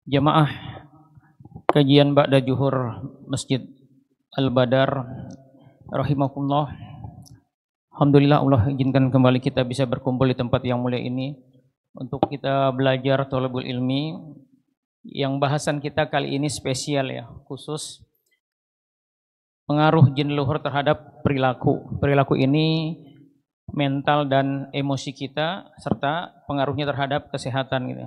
Jamaah kajian Ba'da Juhur Masjid Al-Badar rahimakumullah. Alhamdulillah Allah izinkan kembali kita bisa berkumpul di tempat yang mulia ini untuk kita belajar thalabul ilmi. Yang bahasan kita kali ini spesial ya, khusus pengaruh jin leluhur terhadap perilaku. Perilaku ini mental dan emosi kita serta pengaruhnya terhadap kesehatan gitu.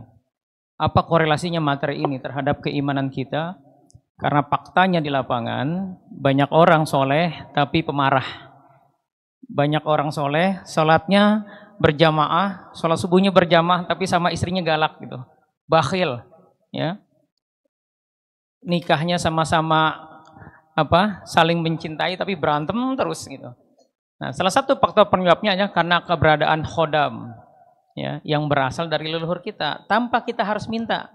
Apa korelasinya materi ini terhadap keimanan kita? Karena faktanya di lapangan banyak orang soleh tapi pemarah. Banyak orang soleh, sholatnya berjamaah, sholat subuhnya berjamaah tapi sama istrinya galak gitu, bakhil, ya. Nikahnya sama-sama saling mencintai tapi berantem terus gitu. Nah, salah satu faktor penyebabnya adalah karena keberadaan khodam, ya, yang berasal dari leluhur kita tanpa kita harus minta.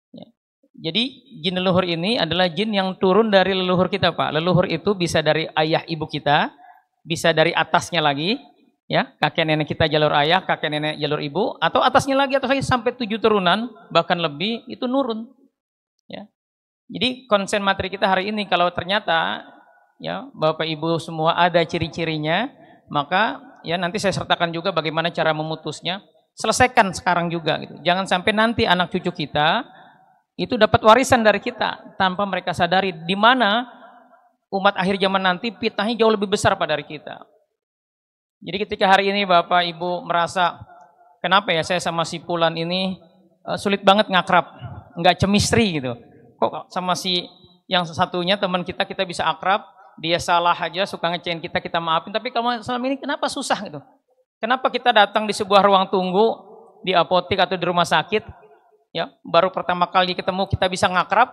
Ya. Jadi jin leluhur ini adalah jin yang turun dari leluhur kita, Pak. Leluhur itu bisa dari ayah ibu kita, bisa dari atasnya lagi, ya, kakek nenek kita jalur ayah, kakek nenek jalur ibu, atau atas lagi sampai 7 turunan bahkan lebih itu nurun. Ya. Jadi konsen materi kita hari ini kalau ternyata ya Bapak Ibu semua ada ciri-cirinya, maka ya nanti saya sertakan juga bagaimana cara memutusnya. Selesaikan sekarang juga gitu. Jangan sampai nanti anak cucu kita itu dapat warisan dari kita tanpa mereka sadari di mana umat akhir zaman nanti fitnahnya jauh lebih besar pada dari kita. Jadi ketika hari ini Bapak Ibu merasa kenapa ya saya sama si Fulan ini sulit banget ngakrab, nggak chemistry gitu. Kok sama si yang satunya teman kita bisa akrab, dia salah aja suka ngecewain kita maafin, tapi kalau selama ini kenapa susah gitu? Kenapa kita datang di sebuah ruang tunggu di apotek atau di rumah sakit, ya baru pertama kali ketemu kita bisa ngakrab,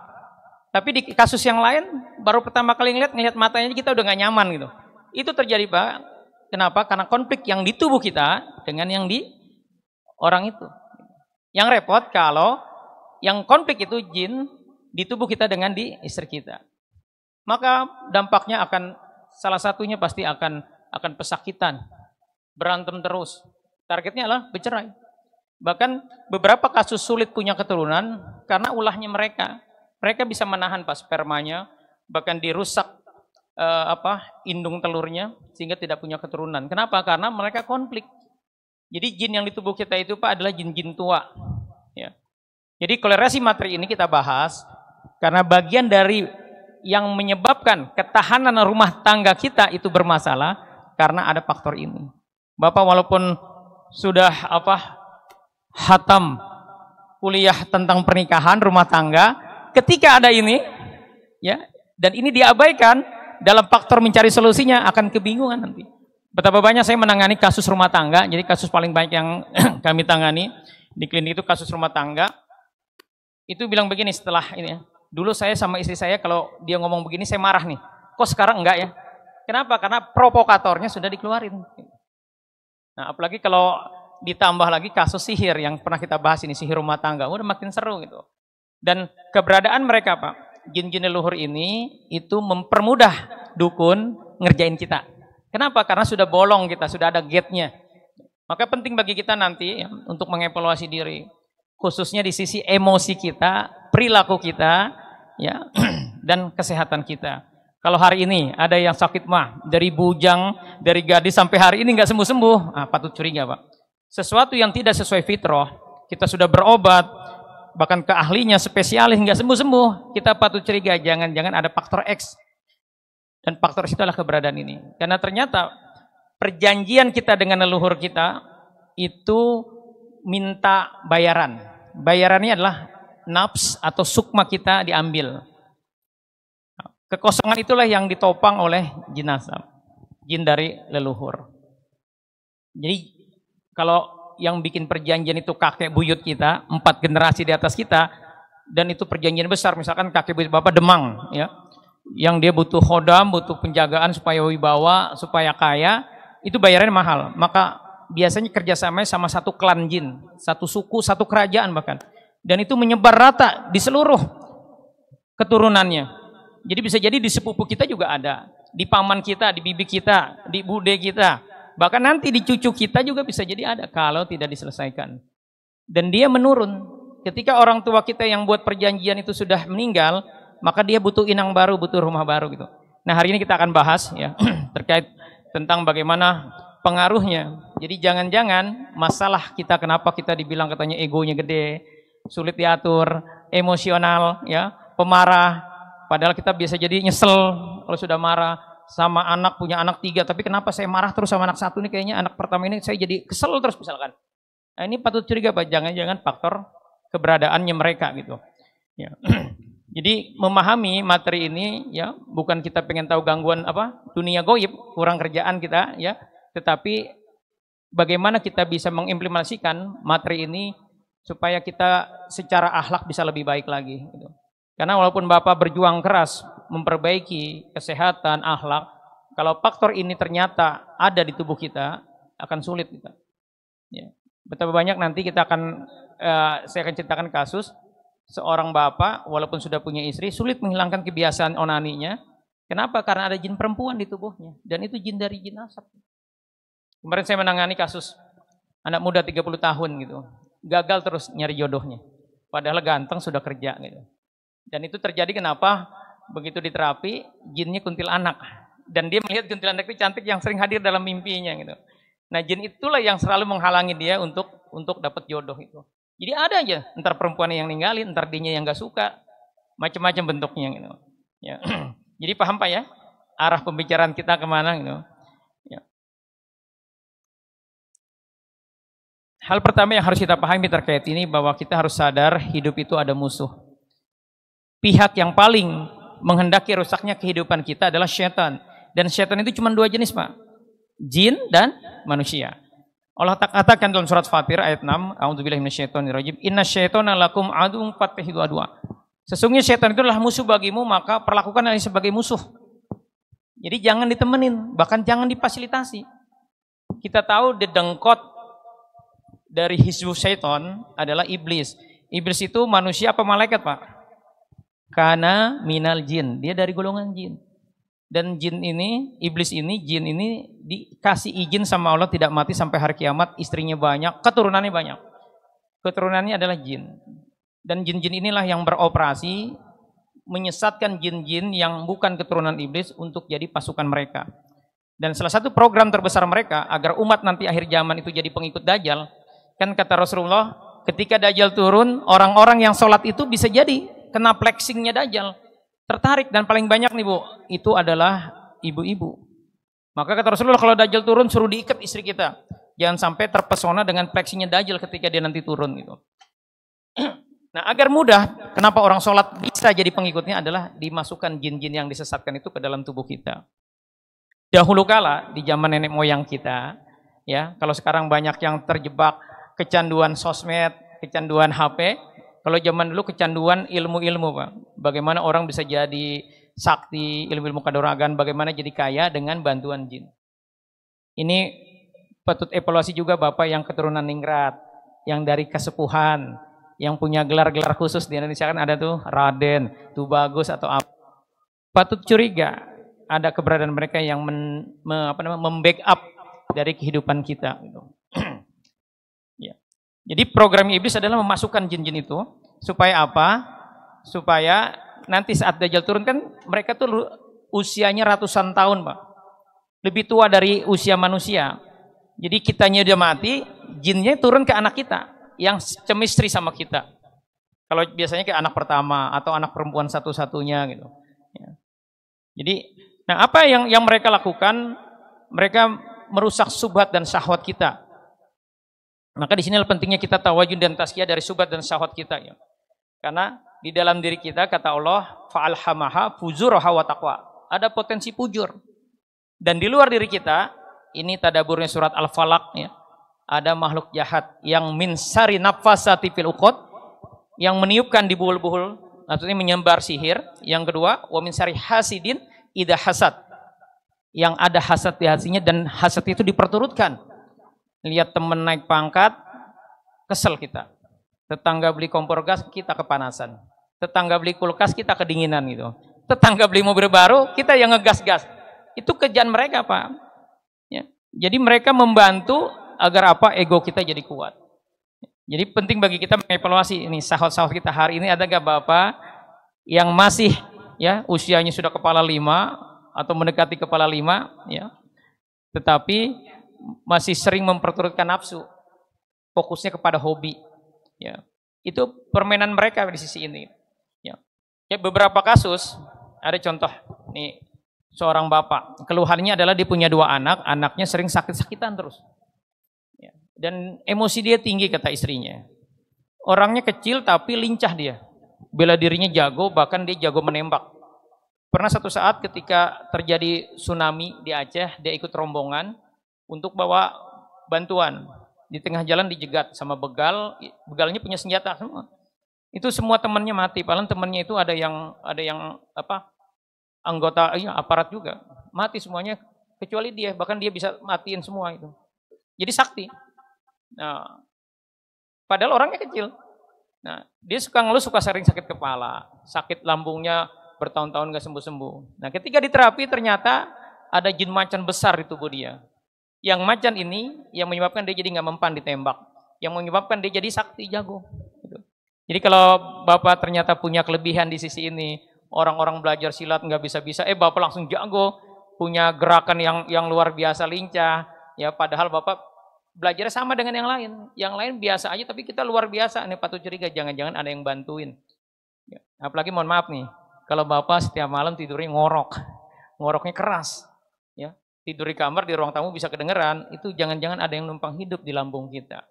tapi di kasus yang lain baru pertama kali ngeliat matanya kita udah gak nyaman gitu. Itu terjadi Pak. Kenapa? Karena konflik yang di tubuh kita dengan yang di orang itu. Yang repot kalau yang konflik itu jin di tubuh kita dengan di istri kita. Maka dampaknya akan salah satunya pasti akan pesakitan, berantem terus. Targetnya adalah bercerai. Bahkan beberapa kasus sulit punya keturunan karena ulahnya mereka. Mereka bisa menahan pas spermanya, bahkan dirusak indung telurnya sehingga tidak punya keturunan. Kenapa? Karena mereka konflik. Jadi jin yang di tubuh kita itu Pak adalah jin-jin tua. Ya. Jadi korelasi materi ini kita bahas karena bagian dari yang menyebabkan ketahanan rumah tangga kita itu bermasalah karena ada faktor ini. Bapak walaupun sudah hatam kuliah tentang pernikahan rumah tangga, ketika ada ini ya dan ini diabaikan dalam faktor mencari solusinya akan kebingungan nanti. Betapa banyak saya menangani kasus rumah tangga, jadi kasus paling banyak yang kami tangani di klinik itu kasus rumah tangga. Itu bilang begini setelah ini ya. Dulu saya sama istri saya kalau dia ngomong begini saya marah nih. Kok sekarang enggak ya? Kenapa? Karena provokatornya sudah dikeluarin. Nah, apalagi kalau ditambah lagi kasus sihir yang pernah kita bahas ini, sihir rumah tangga, udah makin seru gitu. Dan keberadaan mereka Pak, jin-jin leluhur ini itu mempermudah dukun ngerjain kita. Kenapa? Karena sudah bolong kita, sudah ada gate-nya. Maka penting bagi kita nanti ya, untuk mengevaluasi diri. Khususnya di sisi emosi kita, perilaku kita, ya, dan kesehatan kita. Kalau hari ini ada yang sakit mah, dari bujang, dari gadis sampai hari ini nggak sembuh-sembuh, patut curiga Pak. Sesuatu yang tidak sesuai fitrah, kita sudah berobat, bahkan ke ahlinya, spesialis nggak sembuh-sembuh, kita patut curiga, jangan-jangan ada faktor X. Dan faktor itu adalah keberadaan ini. Karena ternyata perjanjian kita dengan leluhur kita itu minta bayaran. Bayarannya adalah nafs atau sukma kita diambil. Kekosongan itulah yang ditopang oleh jin nasab, jin dari leluhur. Jadi kalau yang bikin perjanjian itu kakek buyut kita, 4 generasi di atas kita, dan itu perjanjian besar, misalkan kakek buyut bapak Demang, ya, yang dia butuh khodam, butuh penjagaan supaya wibawa, supaya kaya, itu bayarannya mahal. Maka biasanya kerjasamanya sama satu klan jin, satu suku, satu kerajaan bahkan. Dan itu menyebar rata di seluruh keturunannya. Jadi bisa jadi di sepupu kita juga ada, di paman kita, di bibi kita, di bude kita, bahkan nanti di cucu kita juga bisa jadi ada kalau tidak diselesaikan. Dan dia menurun. ketika orang tua kita yang buat perjanjian itu sudah meninggal, maka dia butuh inang baru, butuh rumah baru gitu. Nah, hari ini kita akan bahas ya terkait tentang bagaimana pengaruhnya. Jadi jangan-jangan masalah kita kenapa kita dibilang katanya egonya gede, sulit diatur, emosional ya, pemarah, padahal kita biasa jadi nyesel kalau sudah marah sama anak, punya anak 3, tapi kenapa saya marah terus sama anak 1 nih, kayaknya anak pertama ini saya jadi kesel terus misalkan. Nah, ini patut curiga Pak, jangan-jangan faktor keberadaannya mereka gitu. Ya. Jadi memahami materi ini ya bukan kita pengen tahu gangguan apa dunia goib, kurang kerjaan kita ya, tetapi bagaimana kita bisa mengimplementasikan materi ini supaya kita secara akhlak bisa lebih baik lagi gitu. Karena walaupun Bapak berjuang keras memperbaiki kesehatan akhlak, kalau faktor ini ternyata ada di tubuh kita akan sulit kita. Ya. Betapa banyak nanti kita akan saya akan ceritakan kasus seorang bapak walaupun sudah punya istri sulit menghilangkan kebiasaan onaninya. Kenapa? Karena ada jin perempuan di tubuhnya dan itu jin dari jin asap. Kemarin saya menangani kasus anak muda 30 tahun gitu. Gagal terus nyari jodohnya. Padahal ganteng sudah kerja gitu. Dan itu terjadi kenapa? Begitu diterapi jinnya kuntilanak dan dia melihat kuntilanak itu cantik yang sering hadir dalam mimpinya gitu. Nah, jin itulah yang selalu menghalangi dia untuk dapat jodoh itu. Jadi ada aja, entar perempuan yang ninggalin, entar dianya yang gak suka, macam-macam bentuknya gitu. Ya. Jadi paham Pak ya, arah pembicaraan kita kemana gitu. Ya. Hal pertama yang harus kita pahami terkait ini bahwa kita harus sadar hidup itu ada musuh. Pihak yang paling menghendaki rusaknya kehidupan kita adalah syaitan. Dan syaitan itu cuma 2 jenis Pak, jin dan manusia. Allah katakan dalam surat Fatir ayat 6, A'udzubillahi minasyaitonirrajim, "Innasyaitona lakum aduwwun fattakhidhuhu aduwwa." Sesungguhnya syaitan itu adalah musuh bagimu, maka perlakukanlah sebagai musuh. Jadi jangan ditemenin, bahkan jangan difasilitasi. Kita tahu dedengkot dari hizbus syaiton adalah iblis. Iblis itu manusia apa malaikat, Pak? Kana minal jin, dia dari golongan jin. Dan jin ini, iblis ini, jin ini dikasih izin sama Allah tidak mati sampai hari kiamat, istrinya banyak, keturunannya banyak. Keturunannya adalah jin. Dan jin-jin inilah yang beroperasi menyesatkan jin-jin yang bukan keturunan iblis untuk jadi pasukan mereka. Dan salah satu program terbesar mereka agar umat nanti akhir zaman itu jadi pengikut Dajjal, kan kata Rasulullah, ketika Dajjal turun, orang-orang yang sholat itu bisa jadi kena flexingnya Dajjal. Tertarik dan paling banyak nih Bu, itu adalah ibu-ibu. Maka kata Rasulullah kalau Dajjal turun suruh diikat istri kita. Jangan sampai terpesona dengan flexingnya Dajjal ketika dia nanti turun gitu. Nah agar mudah, kenapa orang sholat bisa jadi pengikutnya adalah dimasukkan jin-jin yang disesatkan itu ke dalam tubuh kita. Dahulu kala di zaman nenek moyang kita, ya kalau sekarang banyak yang terjebak kecanduan sosmed, kecanduan HP. Kalau zaman dulu kecanduan ilmu-ilmu Pak. Bagaimana orang bisa jadi sakti, ilmu-ilmu kanuragan, bagaimana jadi kaya dengan bantuan jin. Ini patut evaluasi juga Bapak yang keturunan ningrat, yang dari kesepuhan, yang punya gelar-gelar khusus di Indonesia kan ada tuh Raden, tuh bagus atau apa. Patut curiga ada keberadaan mereka yang membackup dari kehidupan kita gitu. Ya. Jadi program iblis adalah memasukkan jin-jin itu supaya apa? Supaya nanti saat Dajjal turun kan mereka tuh usianya ratusan tahun Pak. Lebih tua dari usia manusia. Jadi kitanya udah mati, jinnya turun ke anak kita yang chemistry sama kita. Kalau biasanya ke anak pertama atau anak perempuan satu-satunya gitu. Ya. Jadi, nah apa yang mereka lakukan? Mereka merusak subhat dan syahwat kita. Maka di sini pentingnya kita tawajud dan tazkiyah dari subhat dan syahwat kita ya. Karena di dalam diri kita kata Allah, fa'alhamaha fujuraha wa taqwa. Ada potensi fujur. Dan di luar diri kita, ini tadaburnya surat Al-Falaq ya. Ada makhluk jahat yang min sari nafasati fil uqad, yang meniupkan di buhul-buhul, maksudnya menyebar sihir. Yang kedua, wa min sari hasidin idza hasad. Yang ada hasad di hatinya dan hasad itu diperturutkan. Lihat teman naik pangkat, kesel kita. Tetangga beli kompor gas, kita kepanasan. Tetangga beli kulkas, kita kedinginan gitu. Tetangga beli mobil baru, kita yang ngegas-gas. Itu kerjaan mereka Pak. Ya. Jadi mereka membantu agar apa? Ego kita jadi kuat. Jadi penting bagi kita mengevaluasi ini sahwat-sahwat kita hari ini, ada gak bapak yang masih ya usianya sudah kepala 5 atau mendekati kepala 5 ya, tetapi masih sering memperturutkan nafsu, fokusnya kepada hobi ya. Itu permainan mereka di sisi ini ya. Ya beberapa kasus ada contoh nih, seorang bapak keluhannya adalah dia punya 2 anak, anaknya sering sakit-sakitan terus. Dan emosi dia tinggi kata istrinya. Orangnya kecil tapi lincah dia. Bela dirinya jago, bahkan dia jago menembak. Pernah satu saat ketika terjadi tsunami di Aceh, dia ikut rombongan untuk bawa bantuan. Di tengah jalan dijegat sama begal, begalnya punya senjata semua. Itu semua temannya mati, padahal temannya itu ada yang apa? Anggota aparat juga. Mati semuanya kecuali dia, bahkan dia bisa matiin semua itu. Jadi sakti. Nah, padahal orangnya kecil. Nah, dia suka ngeluh, suka sering sakit kepala, sakit lambungnya bertahun-tahun gak sembuh-sembuh. Nah, ketika diterapi ternyata ada jin macan besar di tubuh dia. Yang macan ini yang menyebabkan dia jadi nggak mempan ditembak, yang menyebabkan dia jadi sakti jago. Gitu. Jadi kalau bapak ternyata punya kelebihan di sisi ini, orang-orang belajar silat nggak bisa-bisa, bapak langsung jago, punya gerakan yang luar biasa lincah, ya padahal bapak belajar sama dengan yang lain biasa aja, tapi kita luar biasa. Ini patut curiga, jangan-jangan ada yang bantuin. Ya. Apalagi mohon maaf nih, kalau bapak setiap malam tidurnya ngoroknya keras, ya tidur di kamar, di ruang tamu bisa kedengeran, itu jangan-jangan ada yang numpang hidup di lambung kita.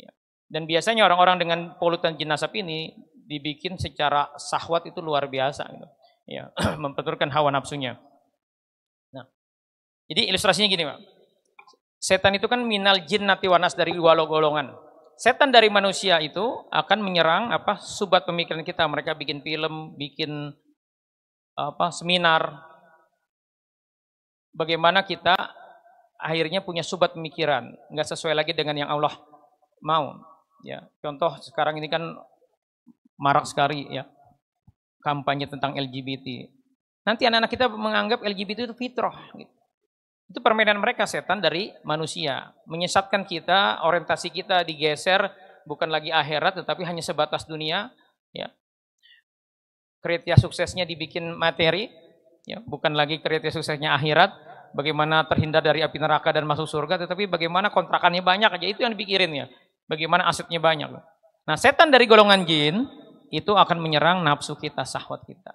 Ya. Dan biasanya orang-orang dengan polutan jin asap ini dibikin secara syahwat itu luar biasa, gitu. Ya, memperturutkan hawa nafsunya. Nah, jadi ilustrasinya gini, Pak. Setan itu kan minal jinnati wanas, dari 2 golongan. Setan dari manusia itu akan menyerang subat pemikiran kita. Mereka bikin film, bikin seminar. Bagaimana kita akhirnya punya subat pemikiran, nggak sesuai lagi dengan yang Allah mau. Ya, contoh sekarang ini kan marak sekali ya kampanye tentang LGBT. Nanti anak-anak kita menganggap LGBT itu fitrah. Gitu. Itu permainan mereka, setan dari manusia. Menyesatkan kita, orientasi kita digeser, bukan lagi akhirat, tetapi hanya sebatas dunia. Ya. Kriteria suksesnya dibikin materi, ya. Bukan lagi kriteria suksesnya akhirat, bagaimana terhindar dari api neraka dan masuk surga, tetapi bagaimana kontrakannya banyak aja, itu yang dipikirin ya. Bagaimana asetnya banyak. Nah, setan dari golongan jin, itu akan menyerang nafsu kita, syahwat kita.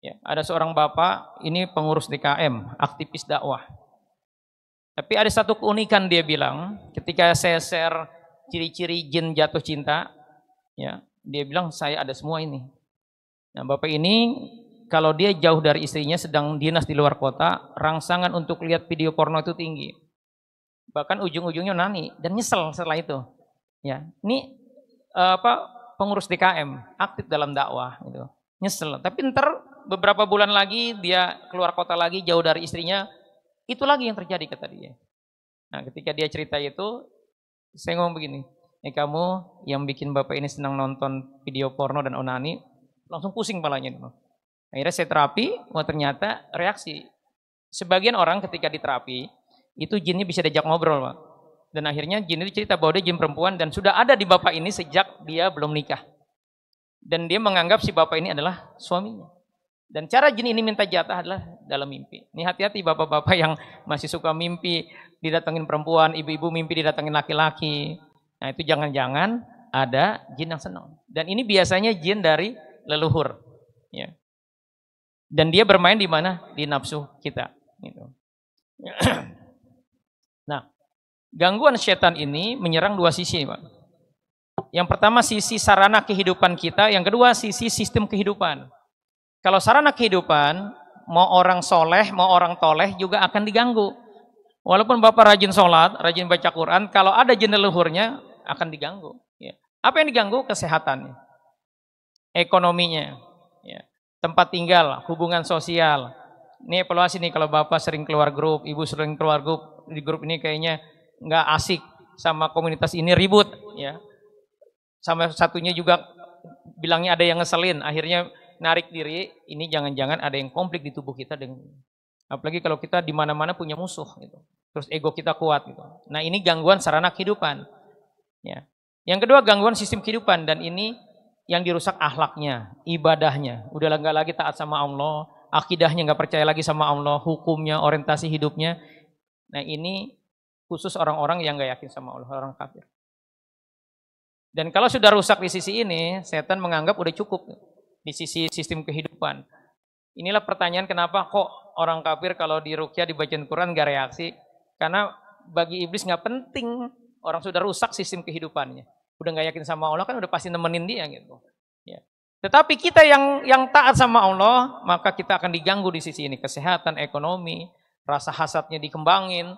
Ya, ada seorang bapak, ini pengurus DKM, aktivis dakwah. Tapi ada satu keunikan, dia bilang, ketika saya share ciri-ciri jin jatuh cinta, ya, dia bilang saya ada semua ini. Nah, bapak ini kalau dia jauh dari istrinya, sedang dinas di luar kota, rangsangan untuk lihat video porno itu tinggi. Bahkan ujung-ujungnya nani dan nyesel setelah itu. Ya, ini pengurus DKM, aktif dalam dakwah, gitu. Nyesel. Tapi ntar beberapa bulan lagi dia keluar kota lagi, jauh dari istrinya, itu lagi yang terjadi kata dia. Nah, ketika dia cerita itu, saya ngomong begini, kamu yang bikin bapak ini senang nonton video porno dan onani, langsung pusing palanya. Akhirnya saya terapi, ternyata reaksi. Sebagian orang ketika diterapi, itu jinnya bisa diajak ngobrol, Pak. Dan akhirnya jin itu cerita bahwa dia jin perempuan dan sudah ada di bapak ini sejak dia belum nikah. Dan dia menganggap si bapak ini adalah suaminya. Dan cara jin ini minta jatah adalah dalam mimpi. Ini hati-hati bapak-bapak yang masih suka mimpi didatengin perempuan, ibu-ibu mimpi didatengin laki-laki. Nah, itu jangan-jangan ada jin yang senang. Dan ini biasanya jin dari leluhur. Ya. Dan dia bermain di mana? Di nafsu kita. Gitu. Nah, gangguan setan ini menyerang 2 sisi, Pak. Yang pertama sisi sarana kehidupan kita, yang kedua sisi sistem kehidupan. Kalau sarana kehidupan, mau orang soleh, mau orang toleh juga akan diganggu. Walaupun bapak rajin sholat, rajin baca Quran, kalau ada jin leluhurnya akan diganggu. Ya. Apa yang diganggu? Kesehatannya, ekonominya, ya. Tempat tinggal, hubungan sosial. Ini evaluasi nih, kalau bapak sering keluar grup, ibu sering keluar grup, di grup ini kayaknya nggak asik sama komunitas ini, ribut, ya. Sama satunya juga bilangnya ada yang ngeselin, akhirnya narik diri. Ini jangan-jangan ada yang konflik di tubuh kita dengan, apalagi kalau kita di mana-mana punya musuh gitu. Terus ego kita kuat gitu. Nah, ini gangguan sarana kehidupan. Ya. Yang kedua gangguan sistem kehidupan, dan ini yang dirusak akhlaknya, ibadahnya. Udah nggak lagi taat sama Allah, akidahnya nggak percaya lagi sama Allah, hukumnya, orientasi hidupnya. Nah ini khusus orang-orang yang nggak yakin sama Allah, orang kafir. Dan kalau sudah rusak di sisi ini, setan menganggap udah cukup di sisi sistem kehidupan. Inilah pertanyaan kenapa kok orang kafir kalau diruqyah dibacain Quran nggak reaksi? Karena bagi iblis nggak penting, orang sudah rusak sistem kehidupannya. Udah nggak yakin sama Allah kan udah pasti nemenin dia gitu. Ya. Tetapi kita yang taat sama Allah, maka kita akan diganggu di sisi ini, kesehatan, ekonomi, rasa hasadnya dikembangin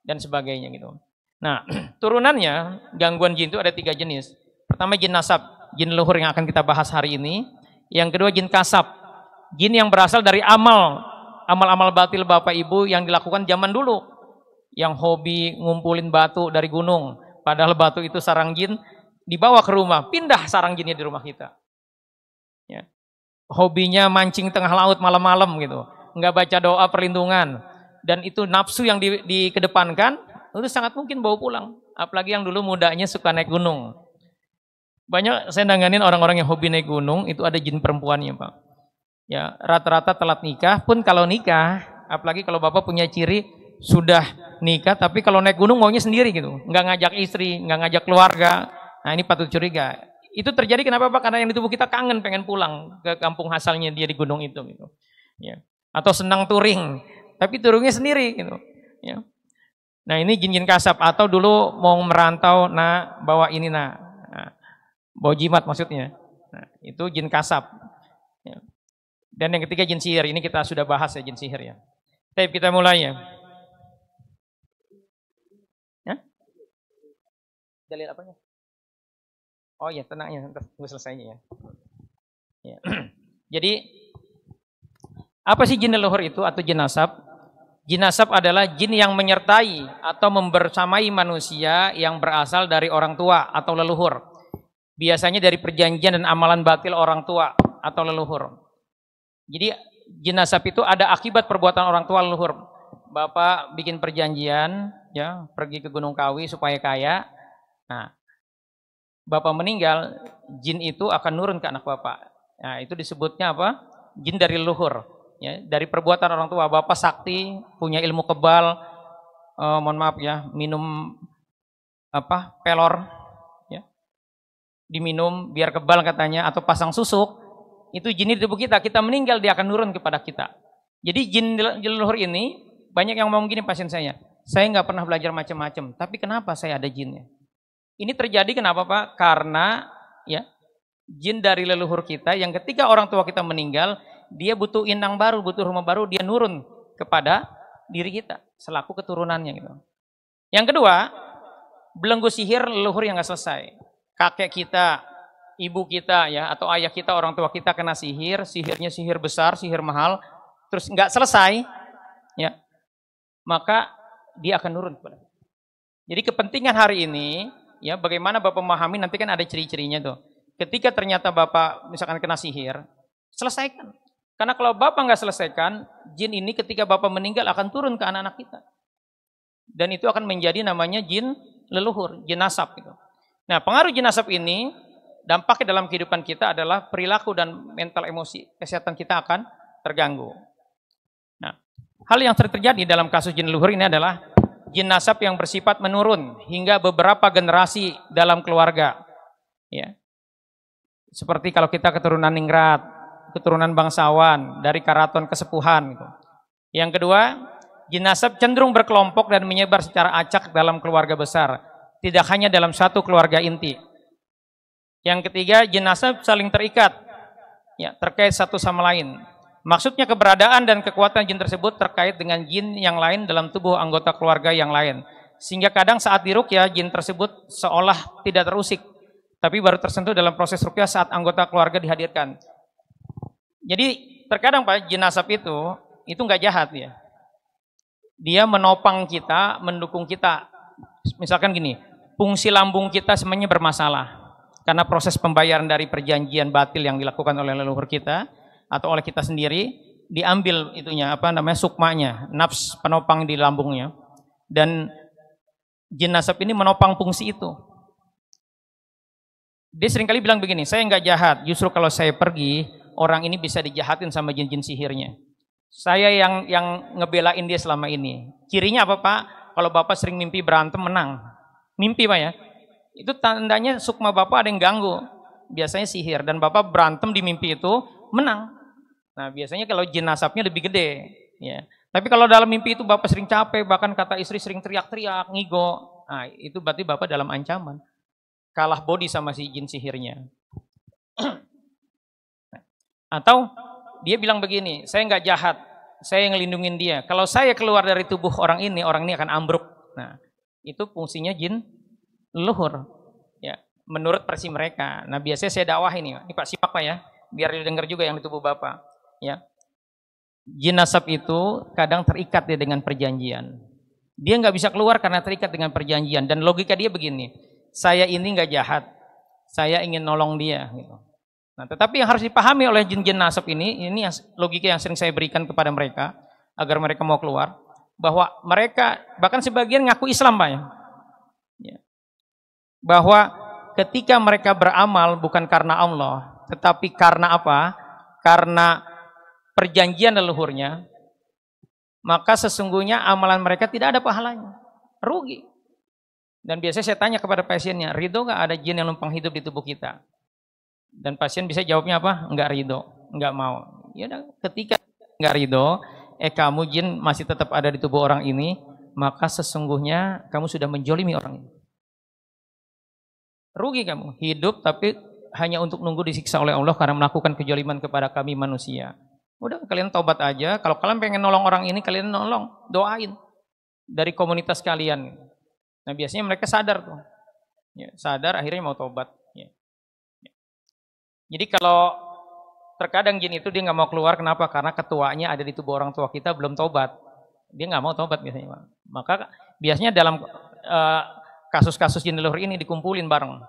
dan sebagainya gitu. Nah, turunannya gangguan jin itu ada 3 jenis. Pertama jin nasab, jin leluhur yang akan kita bahas hari ini. Yang kedua jin kasab, jin yang berasal dari amal-amal batil Bapak Ibu yang dilakukan zaman dulu. Yang hobi ngumpulin batu dari gunung, padahal batu itu sarang jin, dibawa ke rumah, pindah sarang jinnya di rumah kita. Ya. Hobinya mancing tengah laut malam-malam gitu, nggak baca doa perlindungan, dan itu nafsu yang dikedepankan, itu sangat mungkin bawa pulang. Apalagi yang dulu mudanya suka naik gunung. Banyak saya nanganin orang-orang yang hobi naik gunung, itu ada jin perempuannya Pak. Ya, rata-rata telat nikah, pun kalau nikah, apalagi kalau Bapak punya ciri sudah nikah, tapi kalau naik gunung maunya sendiri gitu, nggak ngajak istri, nggak ngajak keluarga. Nah ini patut curiga. Itu terjadi kenapa Pak? Karena yang di tubuh kita kangen pengen pulang ke kampung asalnya dia di gunung itu gitu. Ya. Atau senang touring, tapi touringnya sendiri gitu. Ya. Nah ini jin-jin kasab, atau dulu mau merantau, nah bawa ini nah bawa jimat maksudnya. Nah, itu jin kasab. Ya. Dan yang ketiga jin sihir, ini kita sudah bahas ya jin sihir ya. Tapi kita mulai ya. Dalil apanya? Oh ya, tenang ya, tunggu selesainya ya. Ya. Jadi apa sih jin leluhur itu atau jin nasab? Jin nasab adalah jin yang menyertai atau membersamai manusia yang berasal dari orang tua atau leluhur. Biasanya dari perjanjian dan amalan batil orang tua atau leluhur. Jadi jin nasab itu ada akibat perbuatan orang tua leluhur. Bapak bikin perjanjian, ya, pergi ke Gunung Kawi supaya kaya. Nah, Bapak meninggal, jin itu akan nurun ke anak Bapak. Nah, itu disebutnya apa? Jin dari leluhur. Ya, dari perbuatan orang tua. Bapak sakti, punya ilmu kebal, mohon maaf ya, minum apa? Pelor, ya, diminum biar kebal katanya, atau pasang susuk. Itu jin di tubuh kita. Kita meninggal, dia akan nurun kepada kita. Jadi jin leluhur ini banyak yang ngomong gini pasien saya nggak pernah belajar macam-macam, tapi kenapa saya ada jinnya? Ini terjadi kenapa Pak? Karena ya jin dari leluhur kita yang ketika orang tua kita meninggal, dia butuh inang baru, butuh rumah baru, dia nurun kepada diri kita selaku keturunannya gitu. Yang kedua, belenggu sihir leluhur yang nggak selesai. Kakek kita, ibu kita ya, atau ayah kita, orang tua kita kena sihir, sihirnya sihir besar, sihir mahal, terus nggak selesai, ya, maka dia akan nurun kepada kita. Jadi kepentingan hari ini, ya, bagaimana Bapak memahami, nanti kan ada ciri-cirinya tuh. Ketika ternyata Bapak misalkan kena sihir, selesaikan. Karena kalau Bapak nggak selesaikan, jin ini ketika Bapak meninggal akan turun ke anak-anak kita. Dan itu akan menjadi namanya jin leluhur, jin nasab gitu. Nah, pengaruh jin nasab ini, dampaknya dalam kehidupan kita adalah perilaku dan mental emosi, kesehatan kita akan terganggu. Nah, hal yang terjadi dalam kasus jin leluhur ini adalah jin nasab yang bersifat menurun hingga beberapa generasi dalam keluarga. Ya. Seperti kalau kita keturunan ningrat, keturunan bangsawan, dari karaton kesepuhan. Gitu. Yang kedua, jin nasab cenderung berkelompok dan menyebar secara acak dalam keluarga besar. Tidak hanya dalam satu keluarga inti. Yang ketiga, jin nasab saling terikat. Ya, terkait satu sama lain. Maksudnya keberadaan dan kekuatan jin tersebut terkait dengan jin yang lain dalam tubuh anggota keluarga yang lain. Sehingga kadang saat diruqyah jin tersebut seolah tidak terusik, tapi baru tersentuh dalam proses ruqyah saat anggota keluarga dihadirkan. Jadi terkadang Pak, jin nasab itu nggak jahat ya. Dia menopang kita, mendukung kita. Misalkan gini, fungsi lambung kita semuanya bermasalah. Karena proses pembayaran dari perjanjian batil yang dilakukan oleh leluhur kita, atau oleh kita sendiri, diambil itunya, apa namanya, sukmanya, nafs penopang di lambungnya. Dan jin nasab ini menopang fungsi itu. Dia seringkali bilang begini, saya nggak jahat, justru kalau saya pergi, orang ini bisa dijahatin sama jin-jin sihirnya. Saya yang ngebelain dia selama ini. Cirinya apa Pak? Kalau Bapak sering mimpi berantem menang. Mimpi Pak ya. Itu tandanya sukma Bapak ada yang ganggu. Biasanya sihir. Dan Bapak berantem di mimpi itu menang. Nah biasanya kalau jin nasabnya lebih gede. Ya. Tapi kalau dalam mimpi itu Bapak sering capek, bahkan kata istri sering teriak-teriak, ngigo. Nah itu berarti Bapak dalam ancaman. Kalah body sama si jin sihirnya. Atau dia bilang begini, saya nggak jahat, saya yang ngelindungin dia. Kalau saya keluar dari tubuh orang ini akan ambruk. Nah, itu fungsinya jin leluhur. Ya, menurut versi mereka. Nah, biasanya saya dakwah ini Pak simak Pak ya, biar didengar juga yang di tubuh Bapak. Ya, jin nasab itu kadang terikat dia dengan perjanjian. Dia nggak bisa keluar karena terikat dengan perjanjian. Dan logika dia begini, saya ini nggak jahat, saya ingin nolong dia. Gitu. Nah, tetapi yang harus dipahami oleh jin-jin nasab ini logika yang sering saya berikan kepada mereka agar mereka mau keluar, bahwa mereka bahkan sebagian ngaku Islam Pak ya. Bahwa ketika mereka beramal bukan karena Allah, tetapi karena apa? Karena perjanjian leluhurnya, maka sesungguhnya amalan mereka tidak ada pahalanya, rugi. Dan biasanya saya tanya kepada pasiennya, ridho nggak ada jin yang numpang hidup di tubuh kita? Dan pasien bisa jawabnya apa? Enggak ridho, enggak mau. Ya udah, ketika enggak ridho, kamu jin masih tetap ada di tubuh orang ini, maka sesungguhnya kamu sudah menjolimi orang ini. Rugi kamu, hidup tapi hanya untuk nunggu disiksa oleh Allah karena melakukan kejoliman kepada kami manusia. Udah kalian taubat aja, kalau kalian pengen nolong orang ini, kalian nolong, doain dari komunitas kalian. Nah biasanya mereka sadar tuh, ya, sadar akhirnya mau taubat. Jadi kalau terkadang jin itu dia nggak mau keluar, kenapa? Karena ketuanya ada di tubuh orang tua kita belum tobat. Dia nggak mau tobat biasanya. Maka biasanya dalam kasus-kasus jin leluhur ini dikumpulin bareng.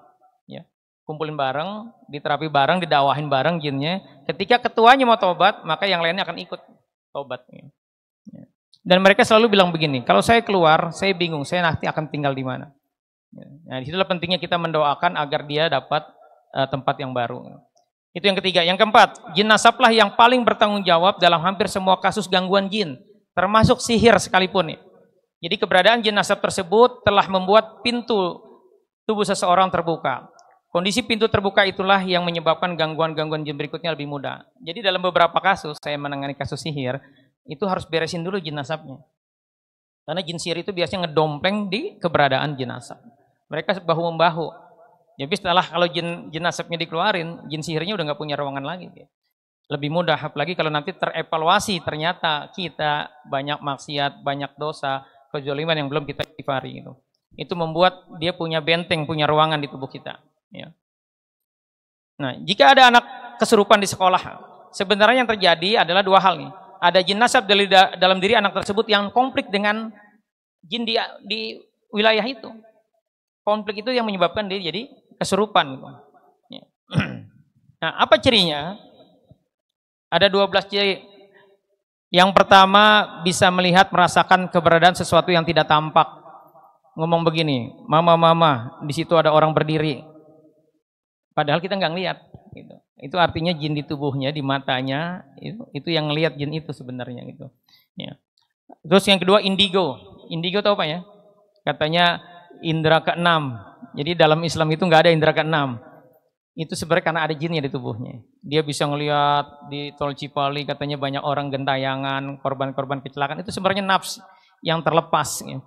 Ya. Kumpulin bareng, diterapi bareng, didakwahin bareng jinnya. Ketika ketuanya mau tobat, maka yang lainnya akan ikut tobat. Ya. Dan mereka selalu bilang begini, kalau saya keluar, saya bingung, saya nanti akan tinggal di mana. Ya. Nah, disitulah pentingnya kita mendoakan agar dia dapat tempat yang baru. Itu yang ketiga. Yang keempat, jin nasablah yang paling bertanggung jawab dalam hampir semua kasus gangguan jin, termasuk sihir sekalipun. Jadi keberadaan jin nasab tersebut telah membuat pintu tubuh seseorang terbuka. Kondisi pintu terbuka itulah yang menyebabkan gangguan-gangguan jin berikutnya lebih mudah. Jadi dalam beberapa kasus, saya menangani kasus sihir, itu harus beresin dulu jin nasabnya. Karena jin sihir itu biasanya ngedompleng di keberadaan jin nasab. Mereka bahu-membahu. Jadi setelah kalau jin nasabnya dikeluarin, jin sihirnya udah nggak punya ruangan lagi. Lebih mudah, apalagi kalau nanti terevaluasi ternyata kita banyak maksiat, banyak dosa, kezaliman yang belum kita istighfari gitu. Itu membuat dia punya benteng, punya ruangan di tubuh kita. Ya. Nah, jika ada anak kesurupan di sekolah, sebenarnya yang terjadi adalah dua hal nih. Ada jin nasab dalam diri anak tersebut yang konflik dengan jin di wilayah itu. Konflik itu yang menyebabkan dia jadi kesurupan. Nah, apa cirinya? Ada 12 ciri. Yang pertama, bisa melihat, merasakan keberadaan sesuatu yang tidak tampak. Ngomong begini, mama, di situ ada orang berdiri. Padahal kita nggak ngelihat. Gitu. Itu artinya jin di tubuhnya, di matanya, itu yang ngelihat jin itu sebenarnya. Gitu. Ya. Terus yang kedua, indigo. Indigo tahu apa ya? Katanya indera keenam. Jadi dalam Islam itu nggak ada indera keenam. Itu sebenarnya karena ada jinnya di tubuhnya. Dia bisa ngelihat di Tol Cipali katanya banyak orang gentayangan, korban-korban kecelakaan. Itu sebenarnya nafs yang terlepas. Ya.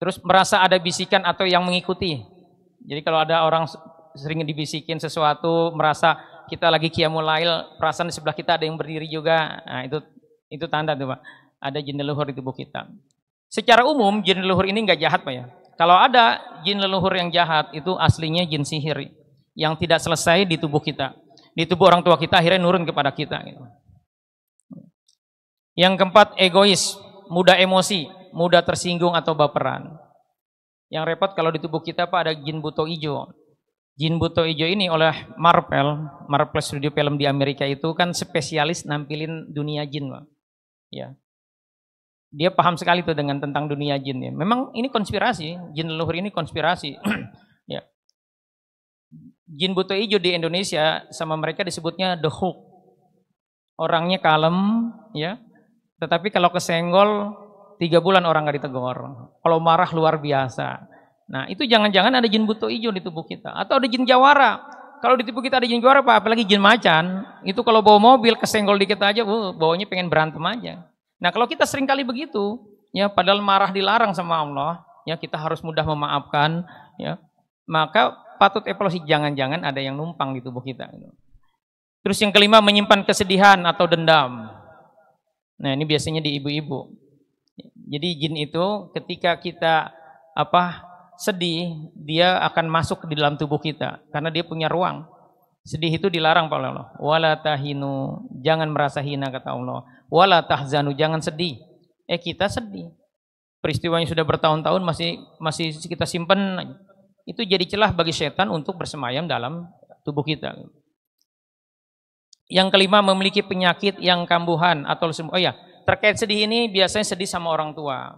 Terus merasa ada bisikan atau yang mengikuti. Jadi kalau ada orang sering dibisikin sesuatu, merasa kita lagi qiyamul lail, perasaan di sebelah kita ada yang berdiri juga. Nah, itu tanda tuh Pak. Ada jin leluhur di tubuh kita. Secara umum jin leluhur ini nggak jahat Pak ya. Kalau ada jin leluhur yang jahat itu aslinya jin sihir yang tidak selesai di tubuh kita, di tubuh orang tua kita akhirnya nurun kepada kita. Gitu. Yang keempat egois, mudah emosi, mudah tersinggung atau baperan. Yang repot kalau di tubuh kita Pak ada jin buto ijo. Jin buto ijo ini oleh Marvel studio film di Amerika itu kan spesialis nampilin dunia jin Pak. Ya. Dia paham sekali tuh dengan tentang dunia jin ya. Memang ini konspirasi, jin leluhur ini konspirasi. Ya. Jin buto ijo di Indonesia sama mereka disebutnya the hook. Orangnya kalem, ya. Tetapi kalau kesenggol 3 bulan orang nggak ditegur. Kalau marah luar biasa. Nah itu jangan-jangan ada jin buto ijo di tubuh kita. Atau ada jin jawara. Kalau di tubuh kita ada jin jawara, apalagi jin macan. Itu kalau bawa mobil kesenggol dikit aja, bawanya pengen berantem aja. Nah kalau kita sering kali begitu, ya padahal marah dilarang sama Allah, ya kita harus mudah memaafkan, ya maka patut evaluasi jangan-jangan ada yang numpang di tubuh kita. Terus yang kelima menyimpan kesedihan atau dendam. Nah ini biasanya di ibu-ibu. Jadi jin itu ketika kita sedih, dia akan masuk di dalam tubuh kita karena dia punya ruang. Sedih itu dilarang oleh Allah. Wala tahinu, jangan merasa hina kata Allah. Wala tahzanu, jangan sedih. Kita sedih. Peristiwanya sudah bertahun-tahun masih kita simpan. Itu jadi celah bagi setan untuk bersemayam dalam tubuh kita. Yang kelima memiliki penyakit yang kambuhan atau terkait sedih ini biasanya sedih sama orang tua.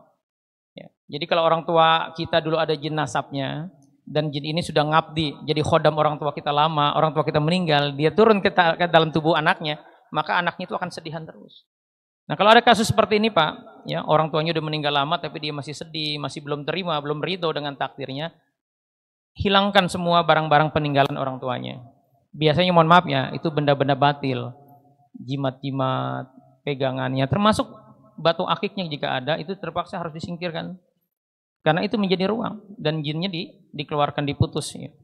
Ya. Jadi kalau orang tua kita dulu ada jin nasabnya, dan jin ini sudah ngabdi, jadi khodam orang tua kita lama, orang tua kita meninggal, dia turun ke dalam tubuh anaknya, maka anaknya itu akan sedihan terus. Nah kalau ada kasus seperti ini Pak, ya orang tuanya udah meninggal lama tapi dia masih sedih, masih belum terima, belum ridho dengan takdirnya, hilangkan semua barang-barang peninggalan orang tuanya. Biasanya mohon maaf ya, itu benda-benda batil, jimat-jimat, pegangannya, termasuk batu akiknya jika ada, itu terpaksa harus disingkirkan. Karena itu menjadi ruang dan jinnya dikeluarkan, diputus. Ya.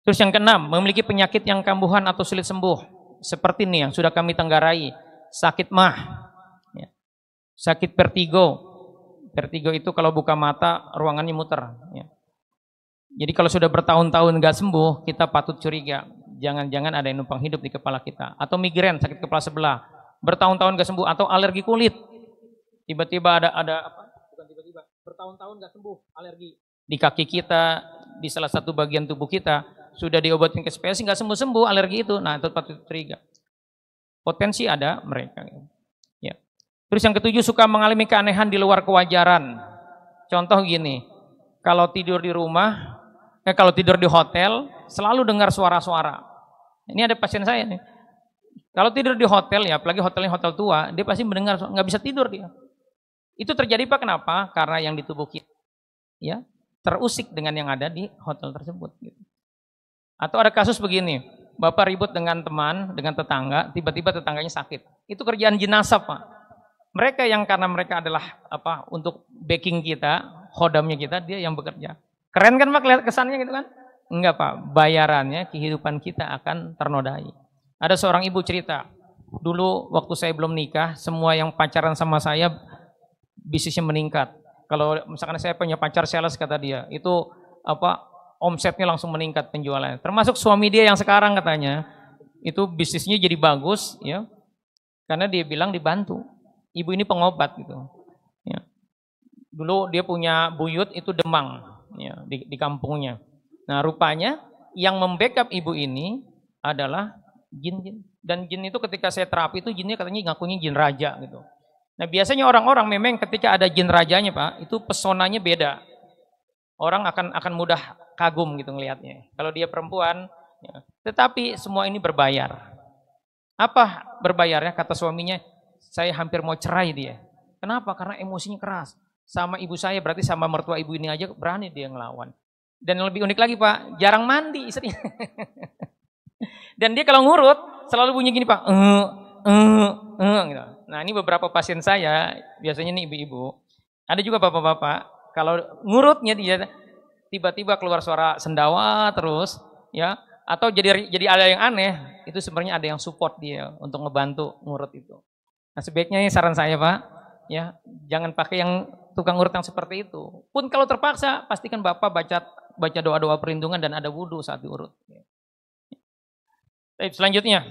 Terus yang keenam, memiliki penyakit yang kambuhan atau sulit sembuh. Seperti ini yang sudah kami tenggarai, sakit mah, ya. Sakit vertigo. Vertigo itu kalau buka mata ruangannya muter. Ya. Jadi kalau sudah bertahun-tahun nggak sembuh, kita patut curiga. Jangan-jangan ada yang numpang hidup di kepala kita. Atau migrain, sakit kepala sebelah. Bertahun-tahun nggak sembuh. Atau alergi kulit. Tiba-tiba bertahun-tahun nggak sembuh, alergi di kaki kita, di salah satu bagian tubuh kita, sudah diobatin ke spesialis nggak sembuh-sembuh alergi itu. Nah itu patut curiga. Potensi ada mereka. Ya. Terus yang ketujuh, suka mengalami keanehan di luar kewajaran. Contoh gini, kalau tidur di rumah, kalau tidur di hotel, selalu dengar suara-suara. Ini ada pasien saya nih. Kalau tidur di hotel ya, apalagi hotelnya hotel tua, dia pasti mendengar, nggak bisa tidur dia. Itu terjadi Pak, kenapa? Karena yang di tubuh kita ya terusik dengan yang ada di hotel tersebut. Gitu. Atau ada kasus begini, Bapak ribut dengan teman, dengan tetangga, tiba-tiba tetangganya sakit. Itu kerjaan jenazah Pak. Mereka yang karena mereka adalah untuk backing kita, khodamnya kita, dia yang bekerja. Keren kan Pak lihat kesannya gitu kan? Enggak Pak, bayarannya kehidupan kita akan ternodai. Ada seorang ibu cerita, dulu waktu saya belum nikah, semua yang pacaran sama saya bisnisnya meningkat. Kalau misalkan saya punya pacar sales kata dia, itu omsetnya langsung meningkat penjualannya. Termasuk suami dia yang sekarang katanya, itu bisnisnya jadi bagus ya. Karena dia bilang dibantu. Ibu ini pengobat gitu. Ya. Dulu dia punya buyut itu demang ya, di kampungnya. Nah, rupanya yang membackup ibu ini adalah jin-jin. Dan jin itu ketika saya terapi itu jinnya katanya ngakunya jin raja gitu. Nah biasanya orang-orang memang ketika ada jin rajanya Pak, itu pesonanya beda. Orang akan mudah kagum gitu ngelihatnya. Kalau dia perempuan, ya. Tetapi semua ini berbayar. Apa berbayarnya? Kata suaminya, saya hampir mau cerai dia. Kenapa? Karena emosinya keras. Sama ibu saya, berarti sama mertua ibu ini aja berani dia ngelawan. Dan yang lebih unik lagi Pak, jarang mandi istrinya. Dan dia kalau ngurut, selalu bunyi gini Pak, gitu. Nah ini beberapa pasien saya, biasanya nih ibu-ibu, ada juga bapak-bapak, kalau ngurutnya dia tiba-tiba keluar suara sendawa terus, ya, atau jadi ada yang aneh, itu sebenarnya ada yang support dia untuk ngebantu ngurut itu. Nah sebaiknya ini saran saya Pak, ya, jangan pakai yang tukang ngurut yang seperti itu. Pun kalau terpaksa, pastikan bapak baca doa-doa perlindungan dan ada wudhu saat diurut. Baik, selanjutnya.